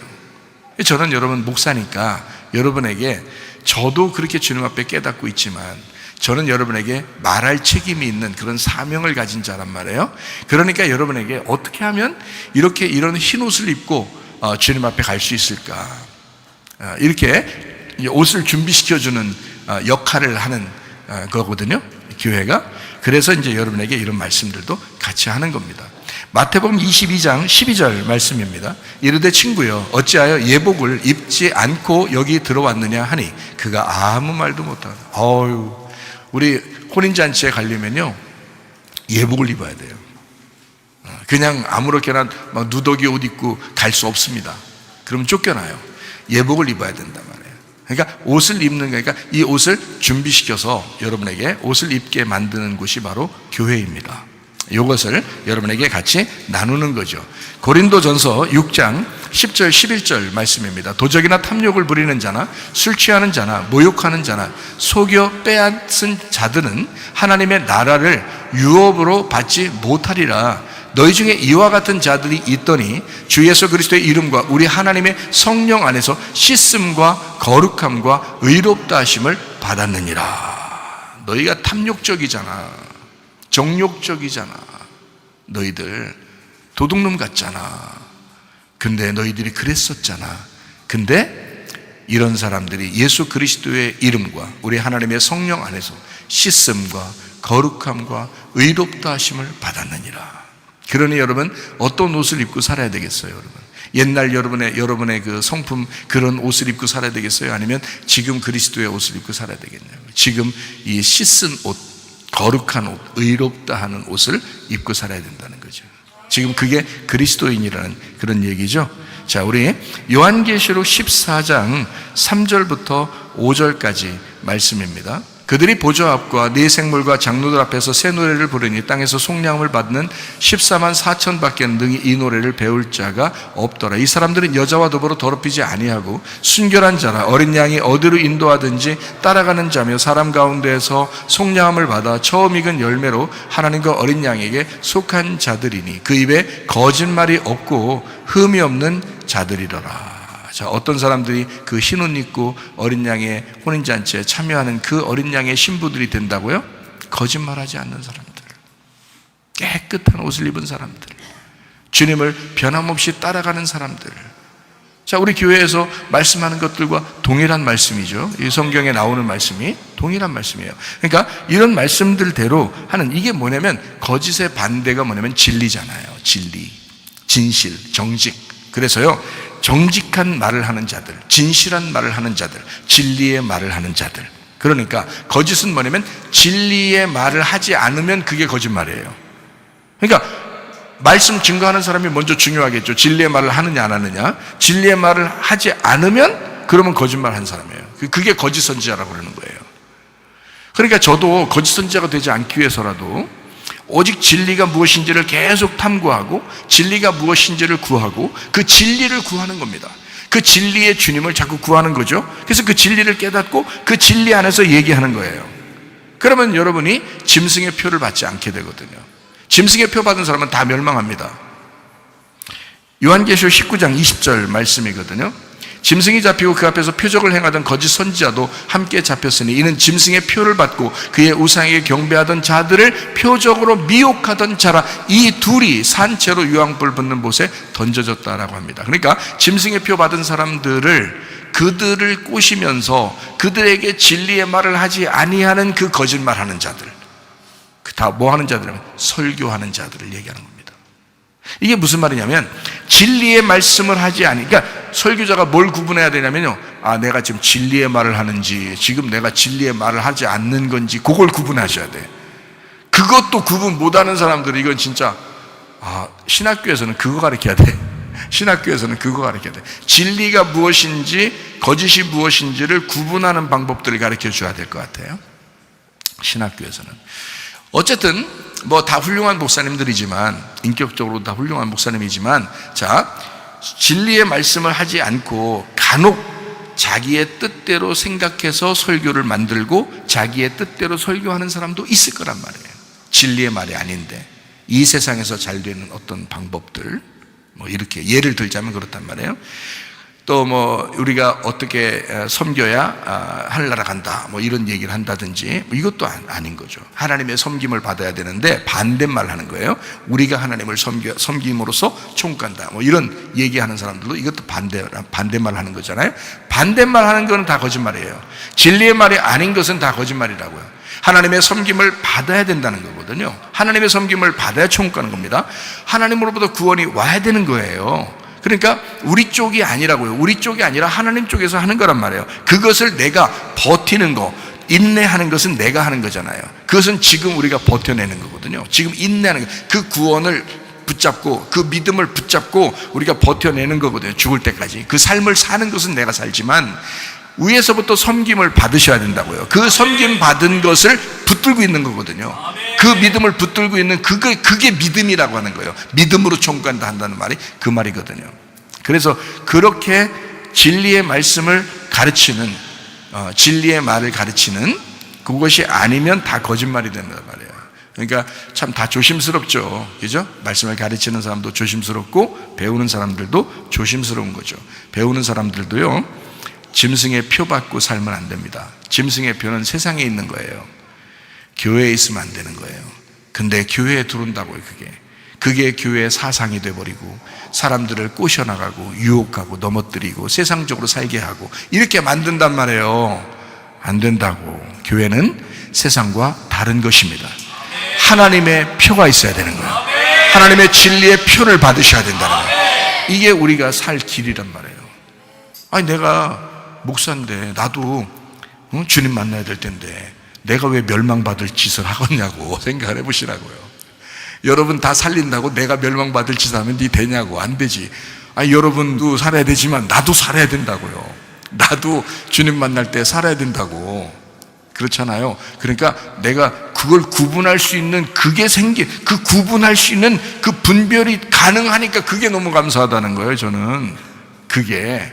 Speaker 1: 저는 여러분 목사니까 여러분에게, 저도 그렇게 주님 앞에 깨닫고 있지만 저는 여러분에게 말할 책임이 있는 그런 사명을 가진 자란 말이에요. 그러니까 여러분에게 어떻게 하면 이렇게 이런 흰 옷을 입고 주님 앞에 갈 수 있을까, 이렇게 옷을 준비시켜주는 역할을 하는 거거든요, 교회가. 그래서 이제 여러분에게 이런 말씀들도 같이 하는 겁니다. 마태복음 22장 12절 말씀입니다. 이르되 친구여 어찌하여 예복을 입지 않고 여기 들어왔느냐 하니 그가 아무 말도 못하고. 우리 혼인잔치에 가려면요, 예복을 입어야 돼요. 그냥 아무렇게나 막 누더기 옷 입고 갈 수 없습니다. 그러면 쫓겨나요. 예복을 입어야 된단 말이에요. 그러니까 옷을 입는 거니까 이 옷을 준비시켜서 여러분에게 옷을 입게 만드는 곳이 바로 교회입니다. 이것을 여러분에게 같이 나누는 거죠. 고린도전서 6장 10절 11절 말씀입니다. 도적이나 탐욕을 부리는 자나 술 취하는 자나 모욕하는 자나 속여 빼앗은 자들은 하나님의 나라를 유업으로 받지 못하리라. 너희 중에 이와 같은 자들이 있더니 주 예수 그리스도의 이름과 우리 하나님의 성령 안에서 씻음과 거룩함과 의롭다 하심을 받았느니라. 너희가 탐욕적이잖아, 정욕적이잖아, 너희들 도둑놈 같잖아. 근데 너희들이 그랬었잖아. 근데 이런 사람들이 예수 그리스도의 이름과 우리 하나님의 성령 안에서 씻음과 거룩함과 의롭다 하심을 받았느니라. 그러니 여러분, 어떤 옷을 입고 살아야 되겠어요, 여러분? 옛날 여러분의 그 성품, 그런 옷을 입고 살아야 되겠어요? 아니면 지금 그리스도의 옷을 입고 살아야 되겠냐고요? 지금 이 씻은 옷, 거룩한 옷, 의롭다 하는 옷을 입고 살아야 된다는 거죠. 지금 그게 그리스도인이라는 그런 얘기죠. 자, 우리 요한계시록 14장 3절부터 5절까지 말씀입니다. 그들이 보좌 앞과 네 생물과 장로들 앞에서 새 노래를 부르니 땅에서 속량을 받는 14만 4천 밖에 능히 이 노래를 배울 자가 없더라. 이 사람들은 여자와 더불어 더럽히지 아니하고 순결한 자라 어린 양이 어디로 인도하든지 따라가는 자며 사람 가운데에서 속량함을 받아 처음 익은 열매로 하나님과 어린 양에게 속한 자들이니 그 입에 거짓말이 없고 흠이 없는 자들이더라. 자, 어떤 사람들이 그 흰 옷 입고 어린 양의 혼인잔치에 참여하는 그 어린 양의 신부들이 된다고요? 거짓말하지 않는 사람들, 깨끗한 옷을 입은 사람들, 주님을 변함없이 따라가는 사람들. 자, 우리 교회에서 말씀하는 것들과 동일한 말씀이죠. 이 성경에 나오는 말씀이 동일한 말씀이에요. 그러니까 이런 말씀들대로 하는, 이게 뭐냐면 거짓의 반대가 뭐냐면 진리잖아요. 진리, 진실, 정직. 그래서요, 정직한 말을 하는 자들, 진실한 말을 하는 자들, 진리의 말을 하는 자들. 그러니까 거짓은 뭐냐면 진리의 말을 하지 않으면 그게 거짓말이에요. 그러니까 말씀 증거하는 사람이 먼저 중요하겠죠. 진리의 말을 하느냐 안 하느냐. 진리의 말을 하지 않으면 그러면 거짓말한 사람이에요. 그게 거짓 선지자라고 그러는 거예요. 그러니까 저도 거짓 선지자가 되지 않기 위해서라도 오직 진리가 무엇인지를 계속 탐구하고 진리가 무엇인지를 구하고 그 진리를 구하는 겁니다. 그 진리의 주님을 자꾸 구하는 거죠. 그래서 그 진리를 깨닫고 그 진리 안에서 얘기하는 거예요. 그러면 여러분이 짐승의 표를 받지 않게 되거든요. 짐승의 표 받은 사람은 다 멸망합니다. 요한계시록 19장 20절 말씀이거든요. 짐승이 잡히고 그 앞에서 표적을 행하던 거짓 선지자도 함께 잡혔으니 이는 짐승의 표를 받고 그의 우상에게 경배하던 자들을 표적으로 미혹하던 자라. 이 둘이 산채로 유황불 붙는 못에 던져졌다라고 합니다. 그러니까 짐승의 표 받은 사람들을 그들을 꼬시면서 그들에게 진리의 말을 하지 아니하는 그 거짓말하는 자들, 다 뭐 하는 자들이냐면 설교하는 자들을 얘기하는 겁니다. 이게 무슨 말이냐면 진리의 말씀을 하지 아니, 그러니까 설교자가 뭘 구분해야 되냐면요, 내가 지금 진리의 말을 하는지 지금 내가 진리의 말을 하지 않는 건지 그걸 구분하셔야 돼. 그것도 구분 못하는 사람들이 이건 진짜 신학교에서는 그거 가르쳐야 돼. 신학교에서는 그거 가르쳐야 돼. 진리가 무엇인지 거짓이 무엇인지를 구분하는 방법들을 가르쳐 줘야 될 것 같아요. 신학교에서는. 어쨌든 뭐 다 훌륭한 목사님들이지만, 인격적으로 다 훌륭한 목사님이지만, 자, 진리의 말씀을 하지 않고 간혹 자기의 뜻대로 생각해서 설교를 만들고 자기의 뜻대로 설교하는 사람도 있을 거란 말이에요. 진리의 말이 아닌데 이 세상에서 잘 되는 어떤 방법들, 뭐 이렇게 예를 들자면 그렇단 말이에요. 또 뭐 우리가 어떻게 섬겨야 하늘나라 간다, 뭐 이런 얘기를 한다든지, 뭐 이것도 아닌 거죠. 하나님의 섬김을 받아야 되는데 반대말 하는 거예요. 우리가 하나님을 섬김으로써 천국 간다, 뭐 이런 얘기하는 사람들도 이것도 반대말 하는 거잖아요. 반대말 하는 거는 다 거짓말이에요. 진리의 말이 아닌 것은 다 거짓말이라고요. 하나님의 섬김을 받아야 된다는 거거든요. 하나님의 섬김을 받아야 천국 가는 겁니다. 하나님으로부터 구원이 와야 되는 거예요. 그러니까 우리 쪽이 아니라고요. 우리 쪽이 아니라 하나님 쪽에서 하는 거란 말이에요. 그것을 내가 버티는 거, 인내하는 것은 내가 하는 거잖아요. 그것은 지금 우리가 버텨내는 거거든요. 지금 인내하는 거, 그 구원을 붙잡고 그 믿음을 붙잡고 우리가 버텨내는 거거든요. 죽을 때까지. 그 삶을 사는 것은 내가 살지만 위에서부터 섬김을 받으셔야 된다고요. 그 섬김 받은 것을 붙들고 있는 거거든요. 그 믿음을 붙들고 있는 그게 믿음이라고 하는 거예요. 믿음으로 천국 간다 한다는 말이 그 말이거든요. 그래서 그렇게 진리의 말씀을 가르치는, 진리의 말을 가르치는 그것이 아니면 다 거짓말이 된단 말이에요. 그러니까 참 다 조심스럽죠. 그죠? 말씀을 가르치는 사람도 조심스럽고 배우는 사람들도 조심스러운 거죠. 배우는 사람들도요, 짐승의 표 받고 살면 안 됩니다. 짐승의 표는 세상에 있는 거예요. 교회에 있으면 안 되는 거예요. 근데 교회에 들어온다고요. 그게 교회의 사상이 돼버리고 사람들을 꼬셔나가고 유혹하고 넘어뜨리고 세상적으로 살게 하고 이렇게 만든단 말이에요. 안 된다고. 교회는 세상과 다른 것입니다. 하나님의 표가 있어야 되는 거예요. 하나님의 진리의 표를 받으셔야 된다는 거예요. 이게 우리가 살 길이란 말이에요. 아니, 내가 목사인데 나도 주님 만나야 될 텐데 내가 왜 멸망받을 짓을 하겠냐고 생각을 해보시라고요. 여러분 다 살린다고 내가 멸망받을 짓을 하면 네 되냐고. 안 되지. 아니, 여러분도 살아야 되지만 나도 살아야 된다고요. 나도 주님 만날 때 살아야 된다고. 그렇잖아요. 그러니까 내가 그걸 구분할 수 있는 그 구분할 수 있는 그 분별이 가능하니까 그게 너무 감사하다는 거예요. 저는 그게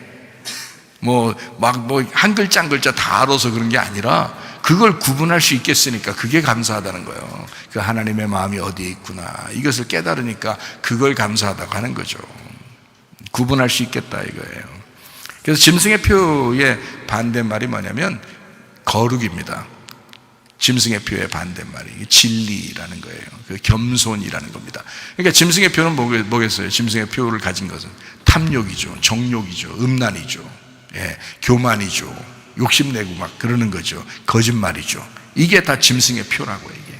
Speaker 1: 한 글자 한 글자 다 알아서 그런 게 아니라 그걸 구분할 수 있겠으니까 그게 감사하다는 거예요. 그 하나님의 마음이 어디에 있구나, 이것을 깨달으니까 그걸 감사하다고 하는 거죠. 구분할 수 있겠다 이거예요. 그래서 짐승의 표의 반대말이 뭐냐면 거룩입니다. 짐승의 표의 반대말이 진리라는 거예요. 그 겸손이라는 겁니다. 그러니까 짐승의 표는 뭐겠어요? 짐승의 표를 가진 것은 탐욕이죠, 정욕이죠, 음란이죠, 교만이죠, 욕심내고 막 그러는 거죠, 거짓말이죠. 이게 다 짐승의 표라고요. 이게.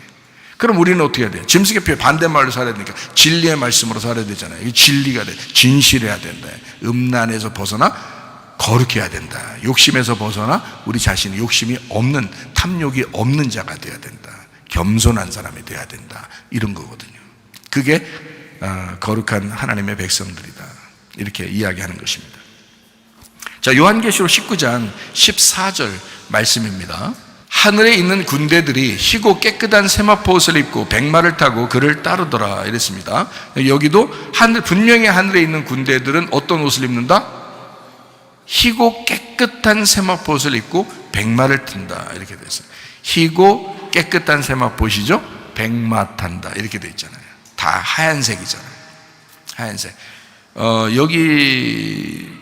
Speaker 1: 그럼 우리는 어떻게 해야 돼요? 짐승의 표의 반대말로 살아야 되니까 진리의 말씀으로 살아야 되잖아요. 이게 진리가 돼, 진실해야 된다. 음란에서 벗어나 거룩해야 된다. 욕심에서 벗어나 우리 자신이 욕심이 없는, 탐욕이 없는 자가 돼야 된다. 겸손한 사람이 돼야 된다. 이런 거거든요. 그게 거룩한 하나님의 백성들이다. 이렇게 이야기하는 것입니다. 자, 요한계시록 19장 14절 말씀입니다. 하늘에 있는 군대들이 희고 깨끗한 세마포 옷을 입고 백마를 타고 그를 따르더라 이랬습니다. 여기도 분명히 하늘에 있는 군대들은 어떤 옷을 입는다? 희고 깨끗한 세마포 옷을 입고 백마를 탄다 이렇게 되어 있어요. 희고 깨끗한 세마포시죠, 백마 탄다 이렇게 되어 있잖아요. 다 하얀색이잖아요. 하얀색. 여기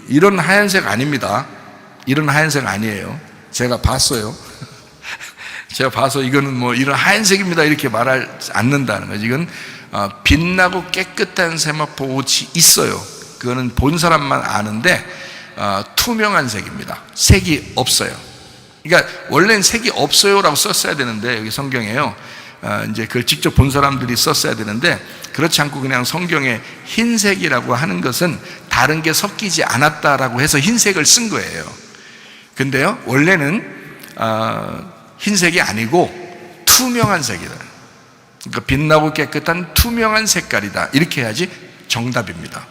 Speaker 1: 이런 하얀색 아닙니다. 이런 하얀색 아니에요. 제가 봤어요. 제가 봐서 이거는 이런 하얀색입니다 이렇게 말하지 않는다는 거죠. 이건 빛나고 깨끗한 세마포 옷이 있어요. 그거는 본 사람만 아는데 투명한 색입니다. 색이 없어요. 그러니까 원래는 색이 없어요라고 썼어야 되는데 여기 성경에요. 이제 그걸 직접 본 사람들이 썼어야 되는데 그렇지 않고 그냥 성경에 흰색이라고 하는 것은 다른 게 섞이지 않았다라고 해서 흰색을 쓴 거예요. 근데요, 원래는 흰색이 아니고 투명한 색이다. 그러니까 빛나고 깨끗한 투명한 색깔이다. 이렇게 해야지 정답입니다.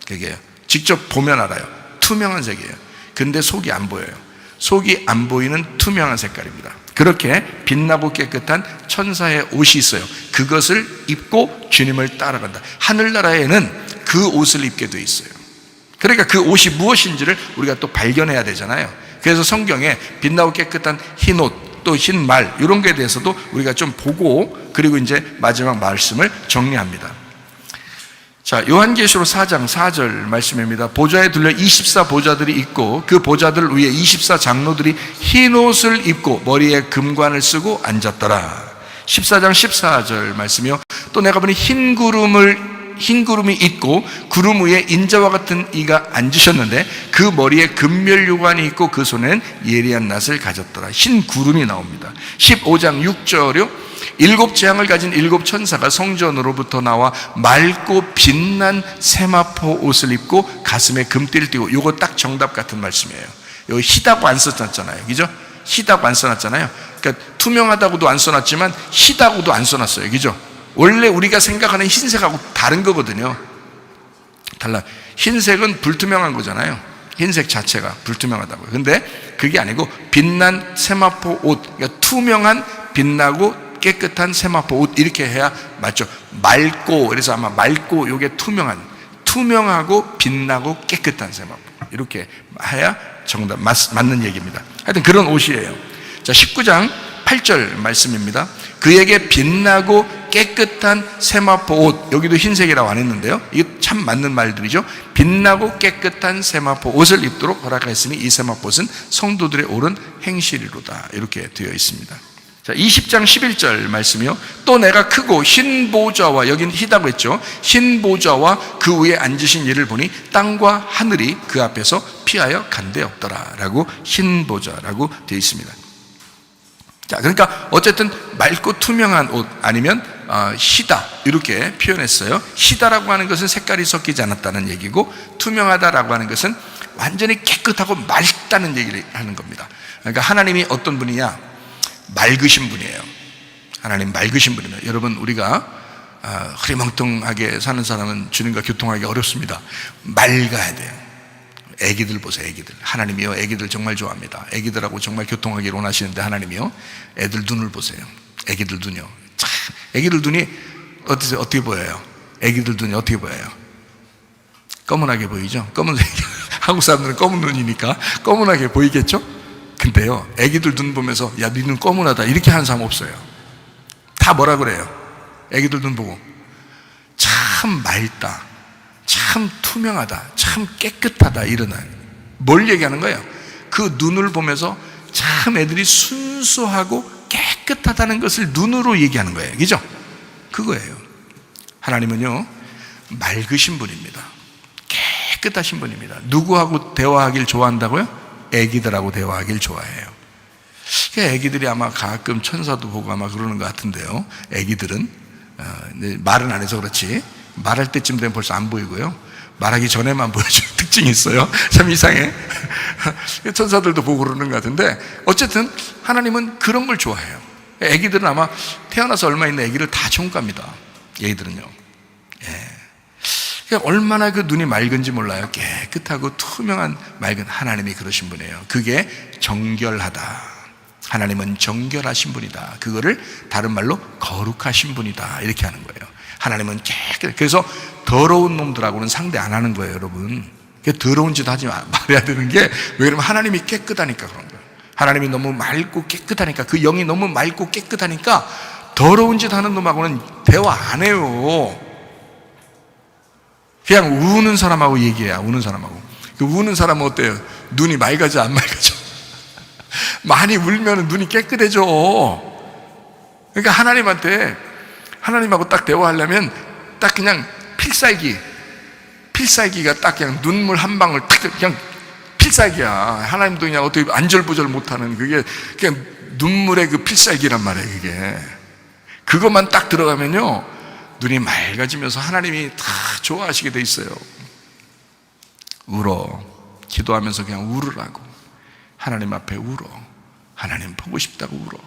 Speaker 1: 그게 직접 보면 알아요. 투명한 색이에요. 근데 속이 안 보여요. 속이 안 보이는 투명한 색깔입니다. 그렇게 빛나고 깨끗한 천사의 옷이 있어요. 그것을 입고 주님을 따라간다. 하늘나라에는 그 옷을 입게 돼 있어요. 그러니까 그 옷이 무엇인지를 우리가 또 발견해야 되잖아요. 그래서 성경에 빛나고 깨끗한 흰 옷, 또 흰 말, 이런 거에 대해서도 우리가 좀 보고, 그리고 이제 마지막 말씀을 정리합니다. 자, 요한계시록 4장 4절 말씀입니다. 보좌에 둘러 24보좌들이 있고 그 보좌들 위에 24장로들이 흰 옷을 입고 머리에 금관을 쓰고 앉았더라. 14장 14절 말씀이요. 또 내가 보니 흰 구름이 있고 구름 위에 인자와 같은 이가 앉으셨는데 그 머리에 금멸유관이 있고 그 손에는 예리한 낫을 가졌더라. 흰 구름이 나옵니다. 15장 6절이요. 7 재앙을 가진 7 천사가 성전으로부터 나와 맑고 빛난 세마포 옷을 입고 가슴에 금띠를 띠고, 요거 딱 정답 같은 말씀이에요. 여기 희다고 안 써놨잖아요. 그죠? 희다고 안 써놨잖아요. 그러니까 투명하다고도 안 써놨지만 희다고도 안 써놨어요. 그죠? 원래 우리가 생각하는 흰색하고 다른 거거든요. 달라. 흰색은 불투명한 거잖아요. 흰색 자체가 불투명하다고요. 근데 그게 아니고 빛난 세마포 옷, 그러니까 투명한 빛나고 깨끗한 세마포 옷, 이렇게 해야 맞죠. 맑고, 그래서 아마 맑고 요게 투명하고 빛나고 깨끗한 세마포, 이렇게 해야 정답 맞는 얘기입니다. 하여튼 그런 옷이에요. 자, 19장 8절 말씀입니다. 그에게 빛나고 깨끗한 세마포 옷, 여기도 흰색이라고 안 했는데요, 이게 참 맞는 말들이죠. 빛나고 깨끗한 세마포 옷을 입도록 허락하였으니 이 세마포 옷은 성도들의 옳은 행실이로다. 이렇게 되어 있습니다. 자, 20장 11절 말씀이요. 또 내가 크고 흰 보좌와, 여기는 희다고 했죠. 흰 보좌와 그 위에 앉으신 이를 보니 땅과 하늘이 그 앞에서 피하여 간데없더라 라고, 흰 보좌라고 되어 있습니다. 자, 그러니까 어쨌든 맑고 투명한 옷 아니면 희다, 이렇게 표현했어요. 희다라고 하는 것은 색깔이 섞이지 않았다는 얘기고, 투명하다라고 하는 것은 완전히 깨끗하고 맑다는 얘기를 하는 겁니다. 그러니까 하나님이 어떤 분이냐? 맑으신 분이에요. 하나님 맑으신 분입니다. 여러분, 우리가 흐리멍텅하게 사는 사람은 주님과 교통하기 어렵습니다. 맑아야 돼요. 애기들 보세요. 애기들. 하나님이요, 애기들 정말 좋아합니다. 애기들하고 정말 교통하기를 원하시는데 하나님이요, 애들 눈을 보세요. 애기들 눈이요, 참, 애기들 눈이 어떻게 보여요? 애기들 눈이 어떻게 보여요? 검은하게 보이죠? 검은색. 한국 사람들은 검은 눈이니까 검은하게 보이겠죠? 근데요, 애기들 눈 보면서 야, 네 눈 검은하다 이렇게 하는 사람 없어요. 다 뭐라 그래요? 애기들 눈 보고 참 맑다, 참 투명하다, 참 깨끗하다, 이러나. 뭘 얘기하는 거예요? 그 눈을 보면서 참 애들이 순수하고 깨끗하다는 것을 눈으로 얘기하는 거예요. 그죠? 그거예요. 하나님은요, 맑으신 분입니다. 깨끗하신 분입니다. 누구하고 대화하길 좋아한다고요? 애기들하고 대화하길 좋아해요. 애기들이 아마 가끔 천사도 보고 아마 그러는 것 같은데요. 애기들은 말은 안 해서 그렇지 말할 때쯤 되면 벌써 안 보이고요, 말하기 전에만 보여주는 특징이 있어요. 참 이상해. 천사들도 보고 그러는 것 같은데, 어쨌든 하나님은 그런 걸 좋아해요. 애기들은 아마 태어나서 얼마 있는 애기를 다 총갑니다. 애기들은요. 그러니까 얼마나 그 눈이 맑은지 몰라요. 깨끗하고 투명한 맑은 하나님이 그러신 분이에요. 그게 정결하다. 하나님은 정결하신 분이다. 그거를 다른 말로 거룩하신 분이다, 이렇게 하는 거예요. 하나님은 깨끗. 그래서 더러운 놈들하고는 상대 안 하는 거예요, 여러분. 더러운 짓 하지 말아야 되는 게, 왜 그러면 하나님이 깨끗하니까 그런 거예요. 하나님이 너무 맑고 깨끗하니까, 그 영이 너무 맑고 깨끗하니까 더러운 짓 하는 놈하고는 대화 안 해요. 그냥 우는 사람하고 얘기해야. 우는 사람하고. 그 우는 사람은 어때요? 눈이 맑아져, 안 맑아져? 많이 울면 눈이 깨끗해져. 그러니까 하나님하고 딱 대화하려면 딱 그냥 필살기가 딱 그냥 눈물 한 방울 딱 그냥 필살기야. 하나님도 그냥 어떻게 안절부절 못하는 그게 그냥 눈물의 그 필살기란 말이에요. 그게 그것만 딱 들어가면요 눈이 맑아지면서 하나님이 다 좋아하시게 돼 있어요. 울어. 기도하면서 그냥 울으라고. 하나님 앞에 울어. 하나님 보고 싶다고 울어.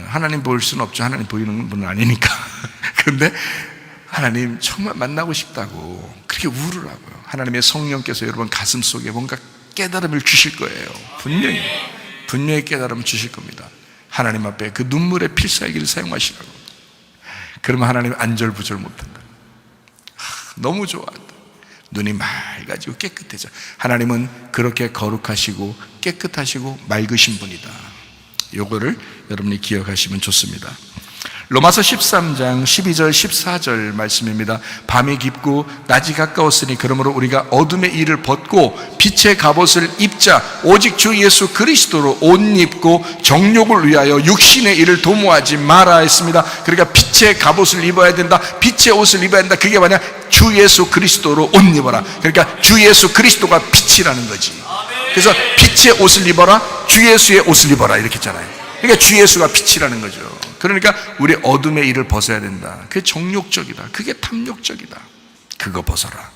Speaker 1: 하나님 볼 수는 없죠. 하나님 보이는 분은 아니니까. 그런데 하나님 정말 만나고 싶다고 그렇게 울으라고요. 하나님의 성령께서 여러분 가슴 속에 뭔가 깨달음을 주실 거예요. 분명히 깨달음을 주실 겁니다. 하나님 앞에 그 눈물의 필살기를 사용하시라고. 그러면 하나님 안절부절 못한다. 너무 좋아한다. 눈이 맑아지고 깨끗해져. 하나님은 그렇게 거룩하시고 깨끗하시고 맑으신 분이다. 요거를 여러분이 기억하시면 좋습니다. 로마서 13장 12절 14절 말씀입니다. 밤이 깊고 낮이 가까웠으니 그러므로 우리가 어둠의 일을 벗고 빛의 갑옷을 입자. 오직 주 예수 그리스도로 옷 입고 정욕을 위하여 육신의 일을 도모하지 마라 했습니다. 그러니까 빛의 갑옷을 입어야 된다. 빛의 옷을 입어야 된다. 그게 뭐냐? 주 예수 그리스도로 옷 입어라. 그러니까 주 예수 그리스도가 빛이라는 거지. 그래서 빛의 옷을 입어라. 주 예수의 옷을 입어라 이렇게 했잖아요. 그러니까 주 예수가 빛이라는 거죠. 그러니까 우리 어둠의 일을 벗어야 된다. 그게 정욕적이다. 그게 탐욕적이다. 그거 벗어라.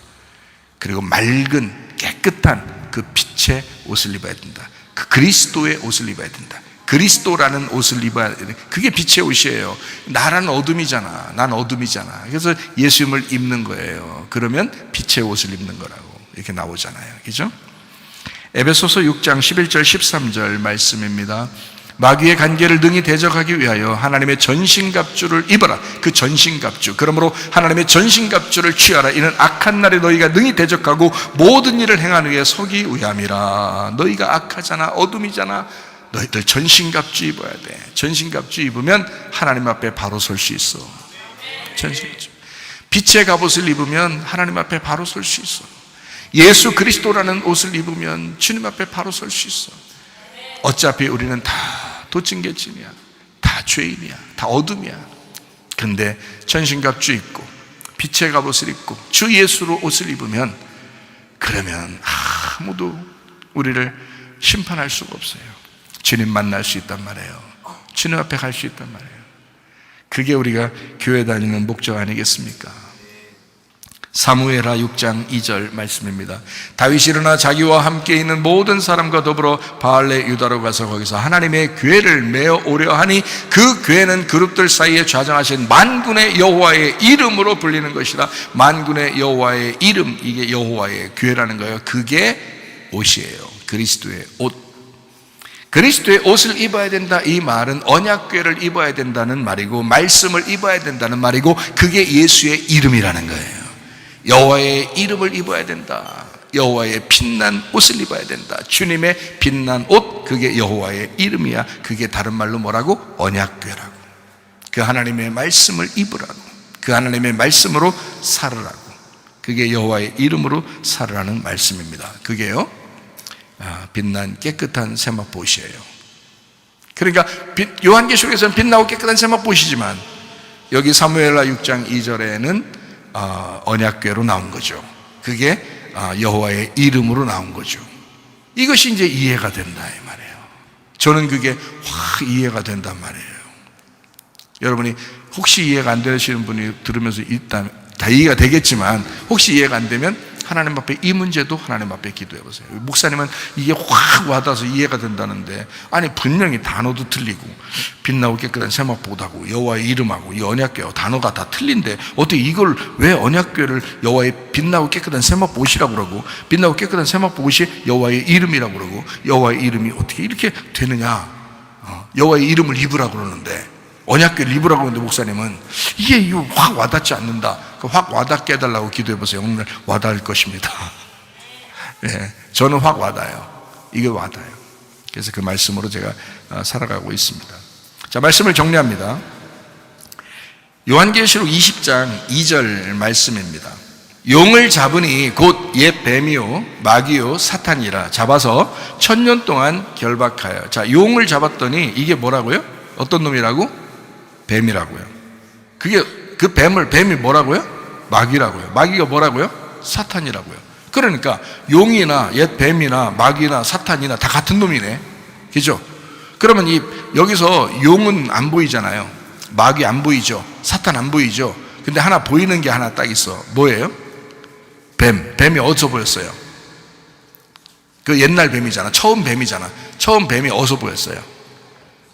Speaker 1: 그리고 맑은 깨끗한 그 빛의 옷을 입어야 된다. 그 그리스도의 옷을 입어야 된다. 그리스도라는 옷을 입어야 돼. 그게 빛의 옷이에요. 나란 어둠이잖아. 난 어둠이잖아. 그래서 예수님을 입는 거예요. 그러면 빛의 옷을 입는 거라고 이렇게 나오잖아요. 그죠? 에베소서 6장 11절 13절 말씀입니다. 마귀의 관계를 능히 대적하기 위하여 하나님의 전신갑주를 입어라. 그 전신갑주. 그러므로 하나님의 전신갑주를 취하라. 이는 악한 날에 너희가 능히 대적하고 모든 일을 행하는 위에 서기 위함이라. 너희가 악하잖아. 어둠이잖아. 너희들 전신갑주 입어야 돼. 전신갑주 입으면 하나님 앞에 바로 설 수 있어. 전신갑주. 빛의 갑옷을 입으면 하나님 앞에 바로 설 수 있어. 예수 그리스도라는 옷을 입으면 주님 앞에 바로 설 수 있어. 어차피 우리는 다 도찐개찐이야. 다 죄인이야. 다 어둠이야. 그런데 전신갑주 입고 빛의 갑옷을 입고 주 예수로 옷을 입으면 그러면 아무도 우리를 심판할 수가 없어요. 주님 만날 수 있단 말이에요. 주님 앞에 갈 수 있단 말이에요. 그게 우리가 교회 다니는 목적 아니겠습니까? 사무엘하 6장 2절 말씀입니다. 다윗이 일어나 자기와 함께 있는 모든 사람과 더불어 바알레 유다로 가서 거기서 하나님의 궤를 메어 오려 하니 그 궤는 그룹들 사이에 좌정하신 만군의 여호와의 이름으로 불리는 것이라. 만군의 여호와의 이름, 이게 여호와의 궤라는 거예요. 그게 옷이에요. 그리스도의 옷. 그리스도의 옷을 입어야 된다. 이 말은 언약궤를 입어야 된다는 말이고 말씀을 입어야 된다는 말이고 그게 예수의 이름이라는 거예요. 여호와의 이름을 입어야 된다. 여호와의 빛난 옷을 입어야 된다. 주님의 빛난 옷, 그게 여호와의 이름이야. 그게 다른 말로 뭐라고? 언약궤라고. 그 하나님의 말씀을 입으라고. 그 하나님의 말씀으로 살으라고. 그게 여호와의 이름으로 살으라는 말씀입니다. 그게요 빛난 깨끗한 세마포옷이에요. 그러니까 요한계시록에서는 빛나고 깨끗한 세마포옷이지만 여기 사무엘하 6장 2절에는 언약궤로 나온 거죠. 그게 여호와의 이름으로 나온 거죠. 이것이 이제 이해가 된다 이 말이에요. 저는 그게 확 이해가 된단 말이에요. 여러분이 혹시 이해가 안 되시는 분이 들으면서 일단 다 이해가 되겠지만 혹시 이해가 안 되면 하나님 앞에 이 문제도 하나님 앞에 기도해 보세요. 목사님은 이게 확 와닿아서 이해가 된다는데 아니 분명히 단어도 틀리고 빛나고 깨끗한 세마포옷하고 여호와의 이름하고 이 언약궤하고 단어가 다 틀린데 어떻게 이걸 왜 언약궤를 여호와의 빛나고 깨끗한 세마포옷이라고 그러고 빛나고 깨끗한 세마포옷이 여호와의 이름이라고 그러고 여호와의 이름이 어떻게 이렇게 되느냐. 여호와의 이름을 입으라고 그러는데 언약궤를 입으라고 하는데 목사님은 이게 확 와닿지 않는다. 확 와닿게 해달라고 기도해 보세요. 오늘 와닿을 것입니다. 네, 저는 확 와닿아요. 이게 와닿아요. 그래서 그 말씀으로 제가 살아가고 있습니다. 자, 말씀을 정리합니다. 요한계시록 20장 2절 말씀입니다. 용을 잡으니 곧 옛 뱀이요 마귀요 사탄이라 잡아서 1000년 동안 결박하여. 자, 용을 잡았더니 이게 뭐라고요? 어떤 놈이라고? 뱀이라고요. 그게 그 뱀이 뭐라고요? 마귀라고요. 마귀가 뭐라고요? 사탄이라고요. 그러니까 용이나 옛 뱀이나 마귀나 사탄이나 다 같은 놈이네. 그죠? 그러면 여기서 용은 안 보이잖아요. 마귀 안 보이죠. 사탄 안 보이죠. 근데 하나 보이는 게 하나 딱 있어. 뭐예요? 뱀이 어디서 보였어요? 그 옛날 뱀이잖아. 처음 뱀이잖아. 처음 뱀이 어디서 보였어요?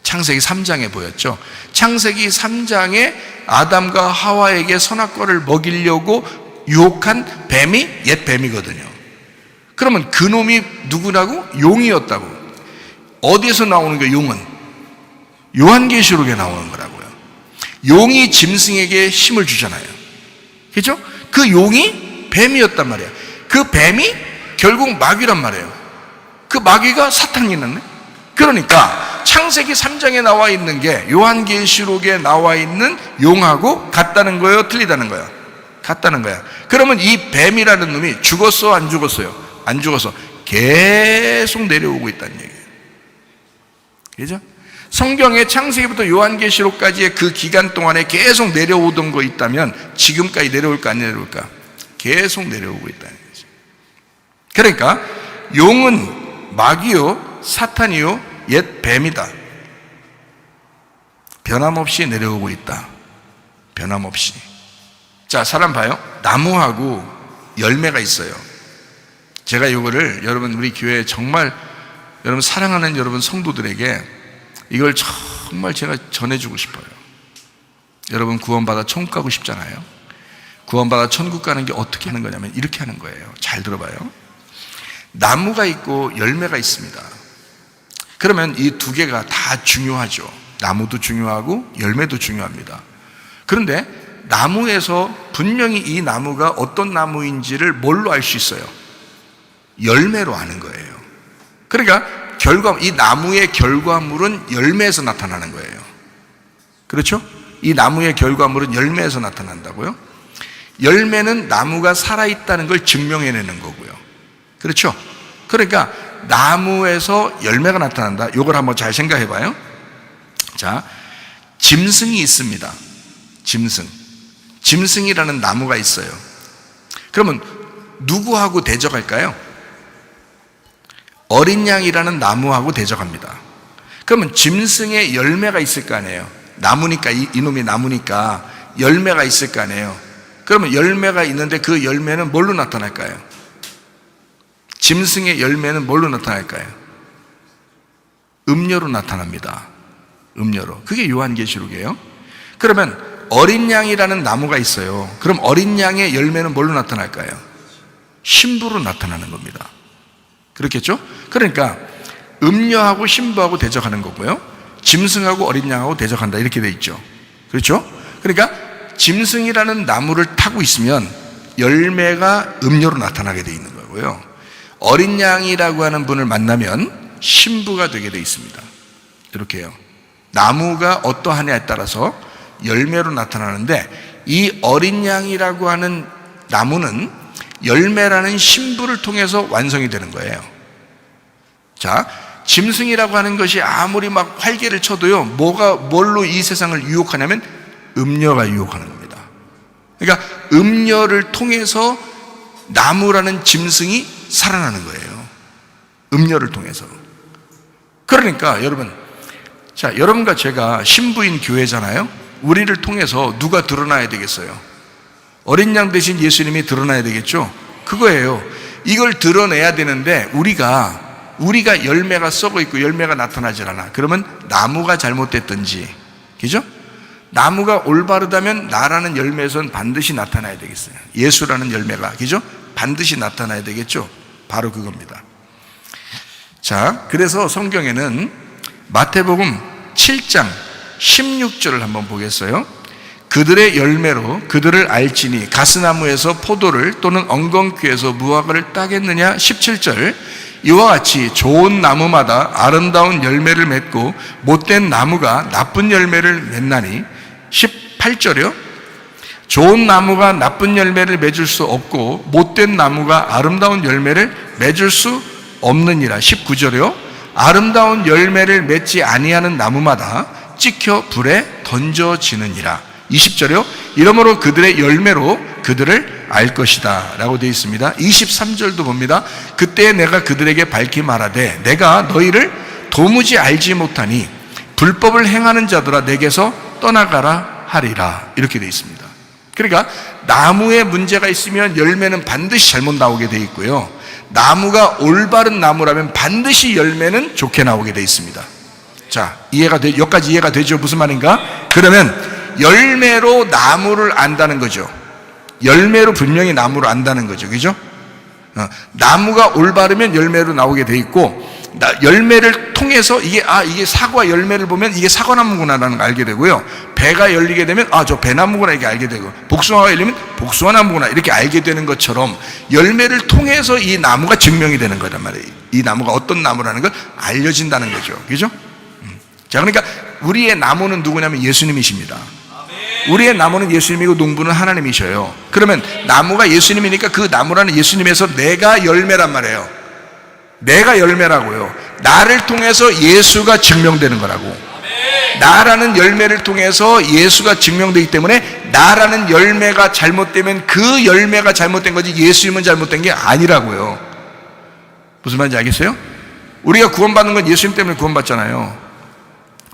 Speaker 1: 창세기 3장에 보였죠. 창세기 3장에 아담과 하와에게 선악과를 먹이려고 유혹한 뱀이 옛 뱀이거든요. 그러면 그 놈이 누구라고? 용이었다고. 어디에서 나오는 게 용은? 요한계시록에 나오는 거라고요. 용이 짐승에게 힘을 주잖아요. 그죠? 그 용이 뱀이었단 말이에요. 그 뱀이 결국 마귀란 말이에요. 그 마귀가 사탄이었네. 그러니까 창세기 3장에 나와 있는 게 요한계시록에 나와 있는 용하고 같다는 거예요? 틀리다는 거예요? 같다는 거야. 그러면 이 뱀이라는 놈이 죽었어? 안 죽었어요? 안 죽었어. 계속 내려오고 있다는 얘기예요. 그죠? 성경의 창세기부터 요한계시록까지의 그 기간 동안에 계속 내려오던 거 있다면 지금까지 내려올까 안 내려올까? 계속 내려오고 있다는 거죠. 그러니까 용은 마귀요 사탄이요 옛 뱀이다. 변함없이 내려오고 있다. 변함없이. 자, 사람 봐요. 나무하고 열매가 있어요. 제가 이거를 여러분 우리 교회 정말 여러분 사랑하는 여러분 성도들에게 이걸 정말 제가 전해주고 싶어요. 여러분 구원받아 천국 가고 싶잖아요. 구원받아 천국 가는 게 어떻게 하는 거냐면 이렇게 하는 거예요. 잘 들어봐요. 나무가 있고 열매가 있습니다. 그러면 이 두 개가 다 중요하죠. 나무도 중요하고 열매도 중요합니다. 그런데 나무에서 분명히 이 나무가 어떤 나무인지를 뭘로 알 수 있어요? 열매로 아는 거예요. 그러니까 이 나무의 결과물은 열매에서 나타나는 거예요. 그렇죠? 이 나무의 결과물은 열매에서 나타난다고요? 열매는 나무가 살아있다는 걸 증명해내는 거고요. 그렇죠? 그러니까 나무에서 열매가 나타난다. 이걸 한번 잘 생각해 봐요. 자, 짐승이 있습니다. 짐승이라는 나무가 있어요. 그러면 누구하고 대적할까요? 어린 양이라는 나무하고 대적합니다. 그러면 짐승의 열매가 있을 거 아니에요. 나무니까 이놈이 나무니까 열매가 있을 거 아니에요. 그러면 열매가 있는데 그 열매는 뭘로 나타날까요? 짐승의 열매는 뭘로 나타날까요? 음료로 나타납니다. 음료로. 그게 요한계시록이에요. 그러면 어린 양이라는 나무가 있어요. 그럼 어린 양의 열매는 뭘로 나타날까요? 신부로 나타나는 겁니다. 그렇겠죠? 그러니까 음녀하고 신부하고 대적하는 거고요. 짐승하고 어린 양하고 대적한다 이렇게 돼 있죠. 그렇죠? 그러니까 짐승이라는 나무를 타고 있으면 열매가 음료로 나타나게 돼 있는 거고요. 어린 양이라고 하는 분을 만나면 신부가 되게 돼 있습니다. 이렇게요. 나무가 어떠하냐에 따라서 열매로 나타나는데 이 어린 양이라고 하는 나무는 열매라는 신부를 통해서 완성이 되는 거예요. 자, 짐승이라고 하는 것이 아무리 막 활개를 쳐도요, 뭘로 이 세상을 유혹하냐면 음녀가 유혹하는 겁니다. 그러니까 음녀를 통해서 나무라는 짐승이 살아나는 거예요. 음녀를 통해서. 그러니까 여러분, 자, 여러분과 제가 신부인 교회잖아요. 우리를 통해서 누가 드러나야 되겠어요? 어린 양 대신 예수님이 드러나야 되겠죠? 그거예요. 이걸 드러내야 되는데 우리가 열매가 썩어 있고 열매가 나타나질 않아. 그러면 나무가 잘못됐든지, 그죠? 나무가 올바르다면 나라는 열매에서는 반드시 나타나야 되겠어요. 예수라는 열매가, 그죠? 반드시 나타나야 되겠죠? 바로 그겁니다. 자, 그래서 성경에는 마태복음 7장 16절을 한번 보겠어요. 그들의 열매로 그들을 알지니 가스나무에서 포도를 또는 엉겅퀴에서 무화과를 따겠느냐. 17절 이와 같이 좋은 나무마다 아름다운 열매를 맺고 못된 나무가 나쁜 열매를 맺나니. 18절이요. 좋은 나무가 나쁜 열매를 맺을 수 없고 못된 나무가 아름다운 열매를 맺을 수 없느니라. 19절이요. 아름다운 열매를 맺지 아니하는 나무마다 찍혀 불에 던져지느니라. 20절이요. 이러므로 그들의 열매로 그들을 알 것이다 라고 되어 있습니다. 23절도 봅니다. 그때 내가 그들에게 밝히 말하되 내가 너희를 도무지 알지 못하니 불법을 행하는 자들아 내게서 떠나가라 하리라, 이렇게 되어 있습니다. 그러니까 나무에 문제가 있으면 열매는 반드시 잘못 나오게 되어 있고요, 나무가 올바른 나무라면 반드시 열매는 좋게 나오게 되어 있습니다. 자, 여기까지 이해가 되죠? 무슨 말인가? 그러면 열매로 나무를 안다는 거죠. 열매로 분명히 나무를 안다는 거죠. 그죠? 나무가 올바르면 열매로 나오게 돼 있고, 열매를 통해서 이게 사과 열매를 보면 이게 사과나무구나라는 걸 알게 되고요, 배가 열리게 되면 저 배나무구나 이렇게 알게 되고, 복숭아가 열리면 복숭아나무구나 이렇게 알게 되는 것처럼 열매를 통해서 이 나무가 증명이 되는 거란 말이에요. 이 나무가 어떤 나무라는 걸 알려진다는 거죠. 그죠? 자, 그러니까 우리의 나무는 누구냐면 예수님이십니다. 우리의 나무는 예수님이고 농부는 하나님이셔요. 그러면 나무가 예수님이니까 그 나무라는 예수님에서 내가 열매란 말이에요. 내가 열매라고요. 나를 통해서 예수가 증명되는 거라고. 나라는 열매를 통해서 예수가 증명되기 때문에 나라는 열매가 잘못되면 그 열매가 잘못된 거지 예수님은 잘못된 게 아니라고요. 무슨 말인지 알겠어요? 우리가 구원받는 건 예수님 때문에 구원받잖아요.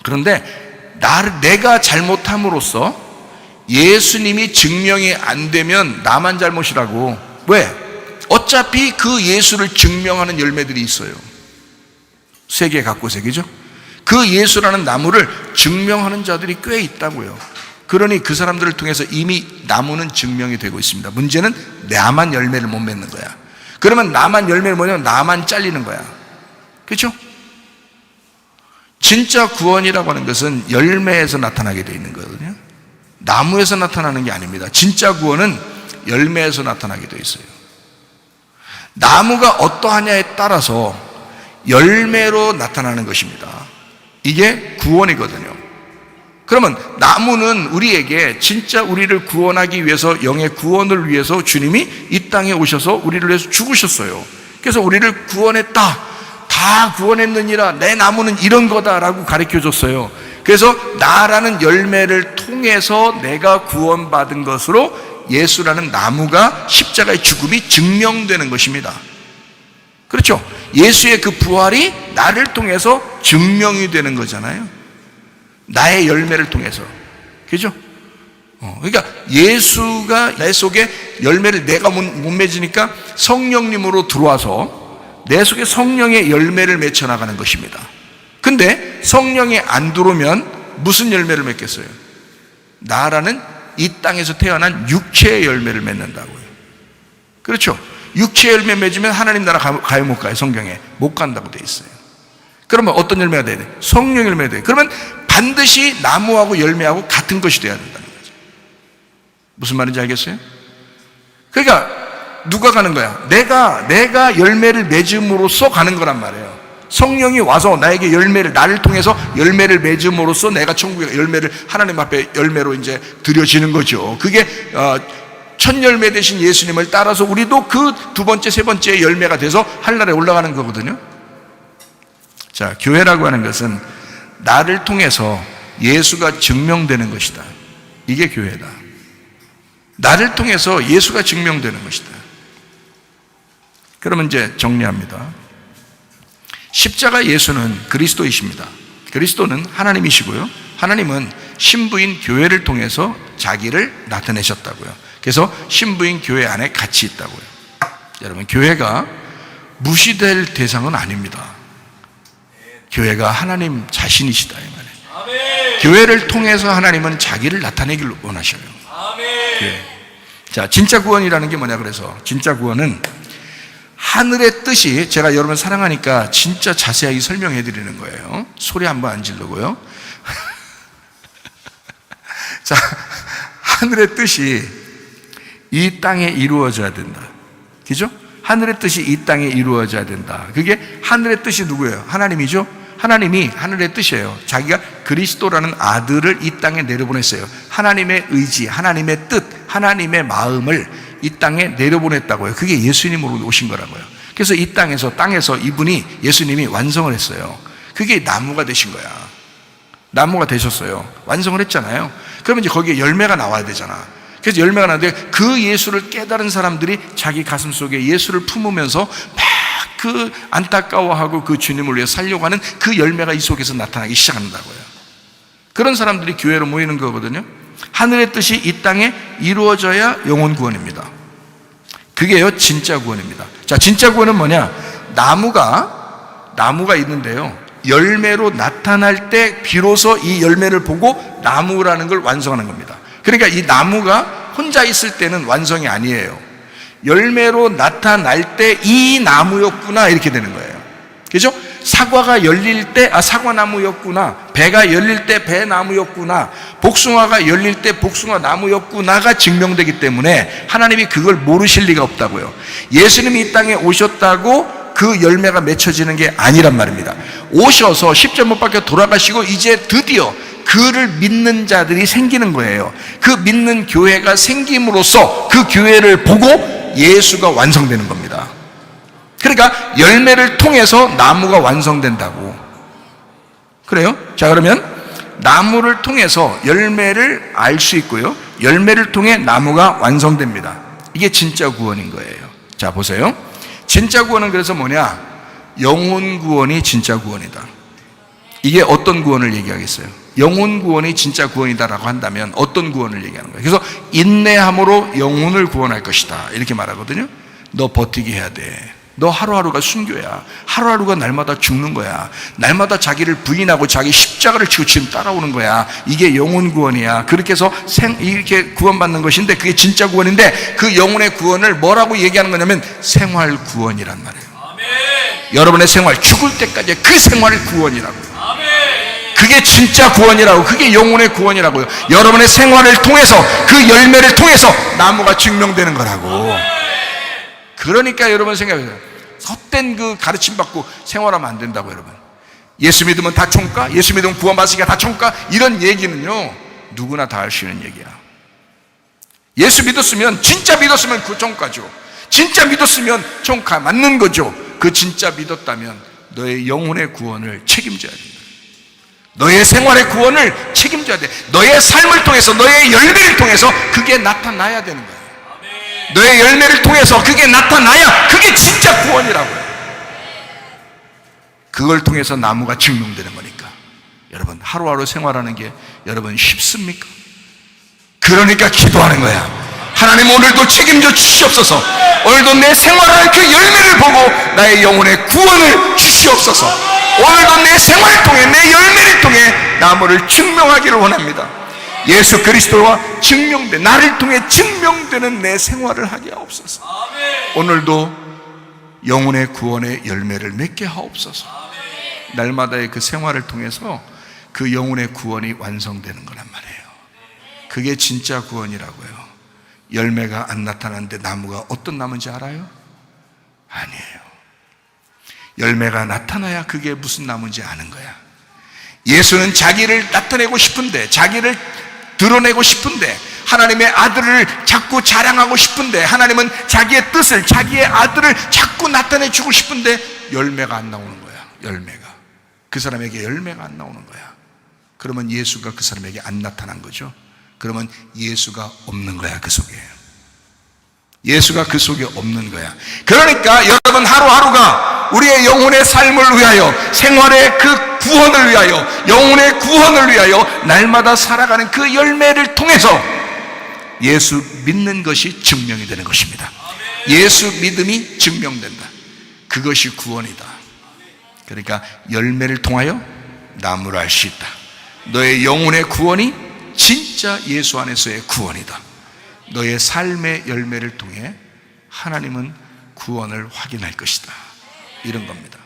Speaker 1: 그런데 내가 잘못함으로써 예수님이 증명이 안 되면 나만 잘못이라고. 왜? 어차피 그 예수를 증명하는 열매들이 있어요. 세계 각곳에, 그죠? 그 예수라는 나무를 증명하는 자들이 꽤 있다고요. 그러니 그 사람들을 통해서 이미 나무는 증명이 되고 있습니다. 문제는 나만 열매를 못 맺는 거야. 그러면 나만 열매를 못 맺으면 나만 잘리는 거야. 그렇죠? 진짜 구원이라고 하는 것은 열매에서 나타나게 되어 있는 거거든요. 나무에서 나타나는 게 아닙니다. 진짜 구원은 열매에서 나타나게 되어 있어요. 나무가 어떠하냐에 따라서 열매로 나타나는 것입니다. 이게 구원이거든요. 그러면 나무는 우리에게 진짜 우리를 구원하기 위해서, 영의 구원을 위해서 주님이 이 땅에 오셔서 우리를 위해서 죽으셨어요. 그래서 우리를 구원했다, 다 구원했느니라, 내 나무는 이런 거다라고 가르쳐 줬어요. 그래서 나라는 열매를 통해서 내가 구원받은 것으로 예수라는 나무가 십자가의 죽음이 증명되는 것입니다. 그렇죠? 예수의 그 부활이 나를 통해서 증명이 되는 거잖아요. 나의 열매를 통해서. 그죠? 그러니까 예수가 내 속에 열매를 내가 못 맺으니까 성령님으로 들어와서 내 속에 성령의 열매를 맺혀 나가는 것입니다. 근데 성령이 안 들어오면 무슨 열매를 맺겠어요? 나라는 이 땅에서 태어난 육체의 열매를 맺는다고요. 그렇죠? 육체의 열매 맺으면 하나님 나라 가요 못 가요? 성경에 못 간다고 돼 있어요. 그러면 어떤 열매가 돼야 돼? 성령 열매가 돼요. 그러면 반드시 나무하고 열매하고 같은 것이 돼야 된다는 거죠. 무슨 말인지 알겠어요? 그러니까 누가 가는 거야? 내가 열매를 맺음으로써 가는 거란 말이에요. 성령이 와서 나에게 나를 통해서 열매를 맺음으로써 내가 천국의 열매를 하나님 앞에 열매로 이제 드려지는 거죠. 그게 첫 열매 되신 예수님을 따라서 우리도 그 두 번째, 세 번째 열매가 돼서 하늘나라에 올라가는 거거든요. 자, 교회라고 하는 것은 나를 통해서 예수가 증명되는 것이다. 이게 교회다. 나를 통해서 예수가 증명되는 것이다. 그러면 이제 정리합니다. 십자가 예수는 그리스도이십니다. 그리스도는 하나님이시고요, 하나님은 신부인 교회를 통해서 자기를 나타내셨다고요. 그래서 신부인 교회 안에 같이 있다고요. 여러분, 교회가 무시될 대상은 아닙니다. 교회가 하나님 자신이시다 이 말이에요. 교회를 통해서 하나님은 자기를 나타내기를 원하셔요. 자, 진짜 구원이라는 게 뭐냐? 그래서 진짜 구원은 하늘의 뜻이, 제가 여러분 사랑하니까 진짜 자세하게 설명해 드리는 거예요. 소리 한번 안 지르고요. 자, 하늘의 뜻이 이 땅에 이루어져야 된다. 그죠? 하늘의 뜻이 이 땅에 이루어져야 된다. 그게 하늘의 뜻이 누구예요? 하나님이죠? 하나님이 하늘의 뜻이에요. 자기가 그리스도라는 아들을 이 땅에 내려보냈어요. 하나님의 의지, 하나님의 뜻, 하나님의 마음을 이 땅에 내려보냈다고요. 그게 예수님으로 오신 거라고요. 그래서 이 땅에서 예수님이 완성을 했어요. 그게 나무가 되신 거야. 나무가 되셨어요. 완성을 했잖아요. 그러면 이제 거기에 열매가 나와야 되잖아. 그래서 열매가 나는데 그 예수를 깨달은 사람들이 자기 가슴 속에 예수를 품으면서 막 그 안타까워하고 그 주님을 위해 살려고 하는 그 열매가 이 속에서 나타나기 시작한다고요. 그런 사람들이 교회로 모이는 거거든요. 하늘의 뜻이 이 땅에 이루어져야 영혼 구원입니다. 그게요 진짜 구원입니다. 자, 진짜 구원은 뭐냐? 나무가 있는데요, 열매로 나타날 때 비로소 이 열매를 보고 나무라는 걸 완성하는 겁니다. 그러니까 이 나무가 혼자 있을 때는 완성이 아니에요. 열매로 나타날 때 이 나무였구나 이렇게 되는 거예요. 그죠? 사과가 열릴 때 사과나무였구나, 배가 열릴 때 배나무였구나, 복숭아가 열릴 때 복숭아 나무였구나가 증명되기 때문에 하나님이 그걸 모르실 리가 없다고요. 예수님이 이 땅에 오셨다고 그 열매가 맺혀지는 게 아니란 말입니다. 오셔서 십자가 못 박혀 돌아가시고 이제 드디어 그를 믿는 자들이 생기는 거예요. 그 믿는 교회가 생김으로써 그 교회를 보고 예수가 완성되는 겁니다. 그러니까 열매를 통해서 나무가 완성된다고. 그래요? 자, 그러면 나무를 통해서 열매를 알 수 있고요, 열매를 통해 나무가 완성됩니다. 이게 진짜 구원인 거예요. 자, 보세요. 진짜 구원은 그래서 뭐냐? 영혼 구원이 진짜 구원이다. 이게 어떤 구원을 얘기하겠어요? 영혼 구원이 진짜 구원이다라고 한다면 어떤 구원을 얘기하는 거예요? 그래서 인내함으로 영혼을 구원할 것이다 이렇게 말하거든요. 너 버티기 해야 돼. 너 하루하루가 순교야. 하루하루가 날마다 죽는 거야. 날마다 자기를 부인하고 자기 십자가를 지고 지금 따라오는 거야. 이게 영혼 구원이야. 그렇게 해서 이렇게 구원받는 것인데 그게 진짜 구원인데, 그 영혼의 구원을 뭐라고 얘기하는 거냐면 생활 구원이란 말이에요. 아멘. 여러분의 생활, 죽을 때까지 그 생활 구원이라고. 그게 진짜 구원이라고. 그게 영혼의 구원이라고요. 여러분의 생활을 통해서, 그 열매를 통해서 나무가 증명되는 거라고. 그러니까 여러분 생각해요. 헛된 그 가르침 받고 생활하면 안 된다고. 여러분, 예수 믿으면 다 총까? 예수 믿으면 구원받으니까 다 총까? 이런 얘기는요 누구나 다 할 수 있는 얘기야. 예수 믿었으면, 진짜 믿었으면 그 총까죠. 진짜 믿었으면 총까 맞는 거죠. 그 진짜 믿었다면 너의 영혼의 구원을 책임져야 돼. 너의 생활의 구원을 책임져야 돼. 너의 삶을 통해서, 너의 열매를 통해서 그게 나타나야 되는 거야. 너의 열매를 통해서 그게 나타나야 그게 진짜 구원이라고요. 그걸 통해서 나무가 증명되는 거니까. 여러분, 하루하루 생활하는 게 여러분 쉽습니까? 그러니까 기도하는 거야. 하나님, 오늘도 책임져 주시옵소서. 오늘도 내 생활하는 그 열매를 보고 나의 영혼의 구원을 주시옵소서. 오늘도 내 생활을 통해, 내 열매를 통해 나무를 증명하기를 원합니다. 예수 그리스도와 증명된, 나를 통해 증명되는 내 생활을 하게 하옵소서. 오늘도 영혼의 구원의 열매를 맺게 하옵소서. 날마다의 그 생활을 통해서 그 영혼의 구원이 완성되는 거란 말이에요. 그게 진짜 구원이라고요. 열매가 안 나타나는데 나무가 어떤 나무인지 알아요? 아니에요. 열매가 나타나야 그게 무슨 나무인지 아는 거야. 예수는 자기를 나타내고 싶은데, 자기를 드러내고 싶은데, 하나님의 아들을 자꾸 자랑하고 싶은데, 하나님은 자기의 뜻을, 자기의 아들을 자꾸 나타내주고 싶은데 열매가 안 나오는 거야. 열매가, 그 사람에게 열매가 안 나오는 거야. 그러면 예수가 그 사람에게 안 나타난 거죠. 그러면 예수가 없는 거야. 그 속에 예수가 그 속에 없는 거야. 그러니까 여러분, 하루하루가 우리의 영혼의 삶을 위하여, 생활의 그 구원을 위하여, 영혼의 구원을 위하여 날마다 살아가는 그 열매를 통해서 예수 믿는 것이 증명이 되는 것입니다. 예수 믿음이 증명된다. 그것이 구원이다. 그러니까 열매를 통하여 나무를 알 수 있다. 너의 영혼의 구원이 진짜 예수 안에서의 구원이다. 너의 삶의 열매를 통해 하나님은 구원을 확인할 것이다. 이런 겁니다.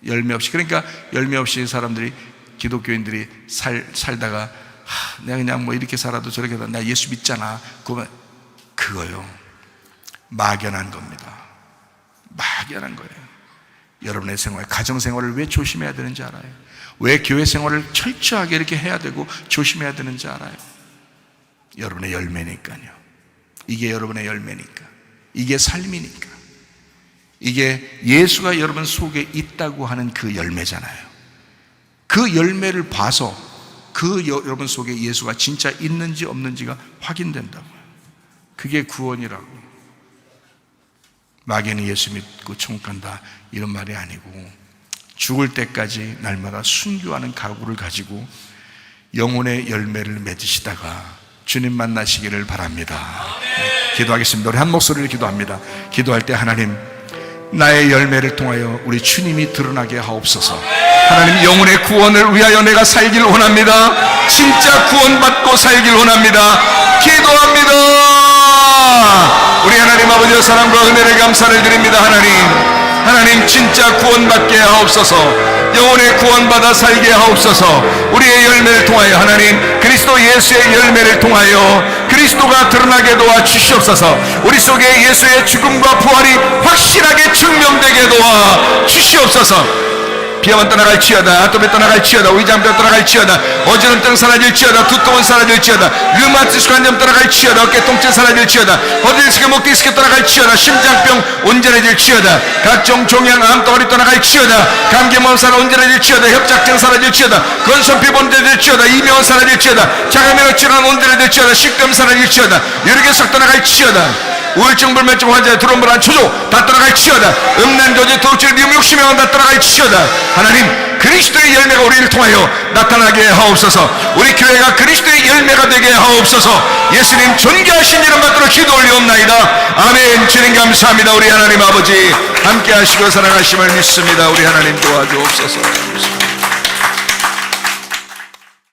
Speaker 1: 열매 없이, 그러니까 열매 없이 사람들이, 기독교인들이 살다가 내가 그냥 뭐 이렇게 살아도 저렇게 살아도 나 예수 믿잖아, 그거요 막연한 겁니다. 막연한 거예요. 여러분의 생활, 가정생활을 왜 조심해야 되는지 알아요? 왜 교회 생활을 철저하게 이렇게 해야 되고 조심해야 되는지 알아요? 여러분의 열매니까요. 이게 여러분의 열매니까, 이게 삶이니까, 이게 예수가 여러분 속에 있다고 하는 그 열매잖아요. 그 열매를 봐서 그 여러분 속에 예수가 진짜 있는지 없는지가 확인된다고요. 그게 구원이라고. 마귀는 예수 믿고 천국 간다 이런 말이 아니고, 죽을 때까지 날마다 순교하는 각오를 가지고 영혼의 열매를 맺으시다가 주님 만나시기를 바랍니다. 기도하겠습니다. 우리 한 목소리를 기도합니다. 기도할 때 하나님, 나의 열매를 통하여 우리 주님이 드러나게 하옵소서. 하나님, 영혼의 구원을 위하여 내가 살길 원합니다. 진짜 구원받고 살길 원합니다. 기도합니다. 우리 하나님 아버지의 사랑과 은혜를 감사를 드립니다. 하나님 진짜 구원받게 하옵소서. 영혼의 구원받아 살게 하옵소서. 우리의 열매를 통하여 하나님 그리스도 예수의 열매를 통하여 그리스도가 드러나게 도와 주시옵소서. 우리 속에 예수의 죽음과 부활이 확실하게 증명되게 도와 주시옵소서. 비하면 떠나갈지어다, 아토비 떠나갈지어다, 위장병 떠나갈지어다, 어지럼증 사라질지어다, 두통은 사라질지어다, 류마티스 관염 떠나갈지어다, 어깨 통증 사라질지어다, 허리디스크 목디스크 떠나갈지어다, 심장병 온전해질지어다, 각종 종양 암덩어리 떠나갈지어다, 감기몸살 온전해질지어다, 협착증 사라질지어다, 건선피 온전해질지어다, 이명은 사라질지어다, 자가면역 질환 온전해질지어다, 식도염 사라질지어다, 유력의석 떠나갈지어다, 우울증 불면증 환자의 드론불안 초조 다 떠나갈지어다, 음란조직 도둑질 미움 욕심명은 다 떠나갈지어다. 하나님, 그리스도의 열매가 우리를 통하여 나타나게 하옵소서. 우리 교회가 그리스도의 열매가 되게 하옵소서. 예수님 존귀하신 이름 받들어 기도 올리옵나이다. 아멘. 주님 감사합니다. 우리 하나님 아버지 함께 하시고 사랑하심을 믿습니다. 우리 하나님 도와주옵소서.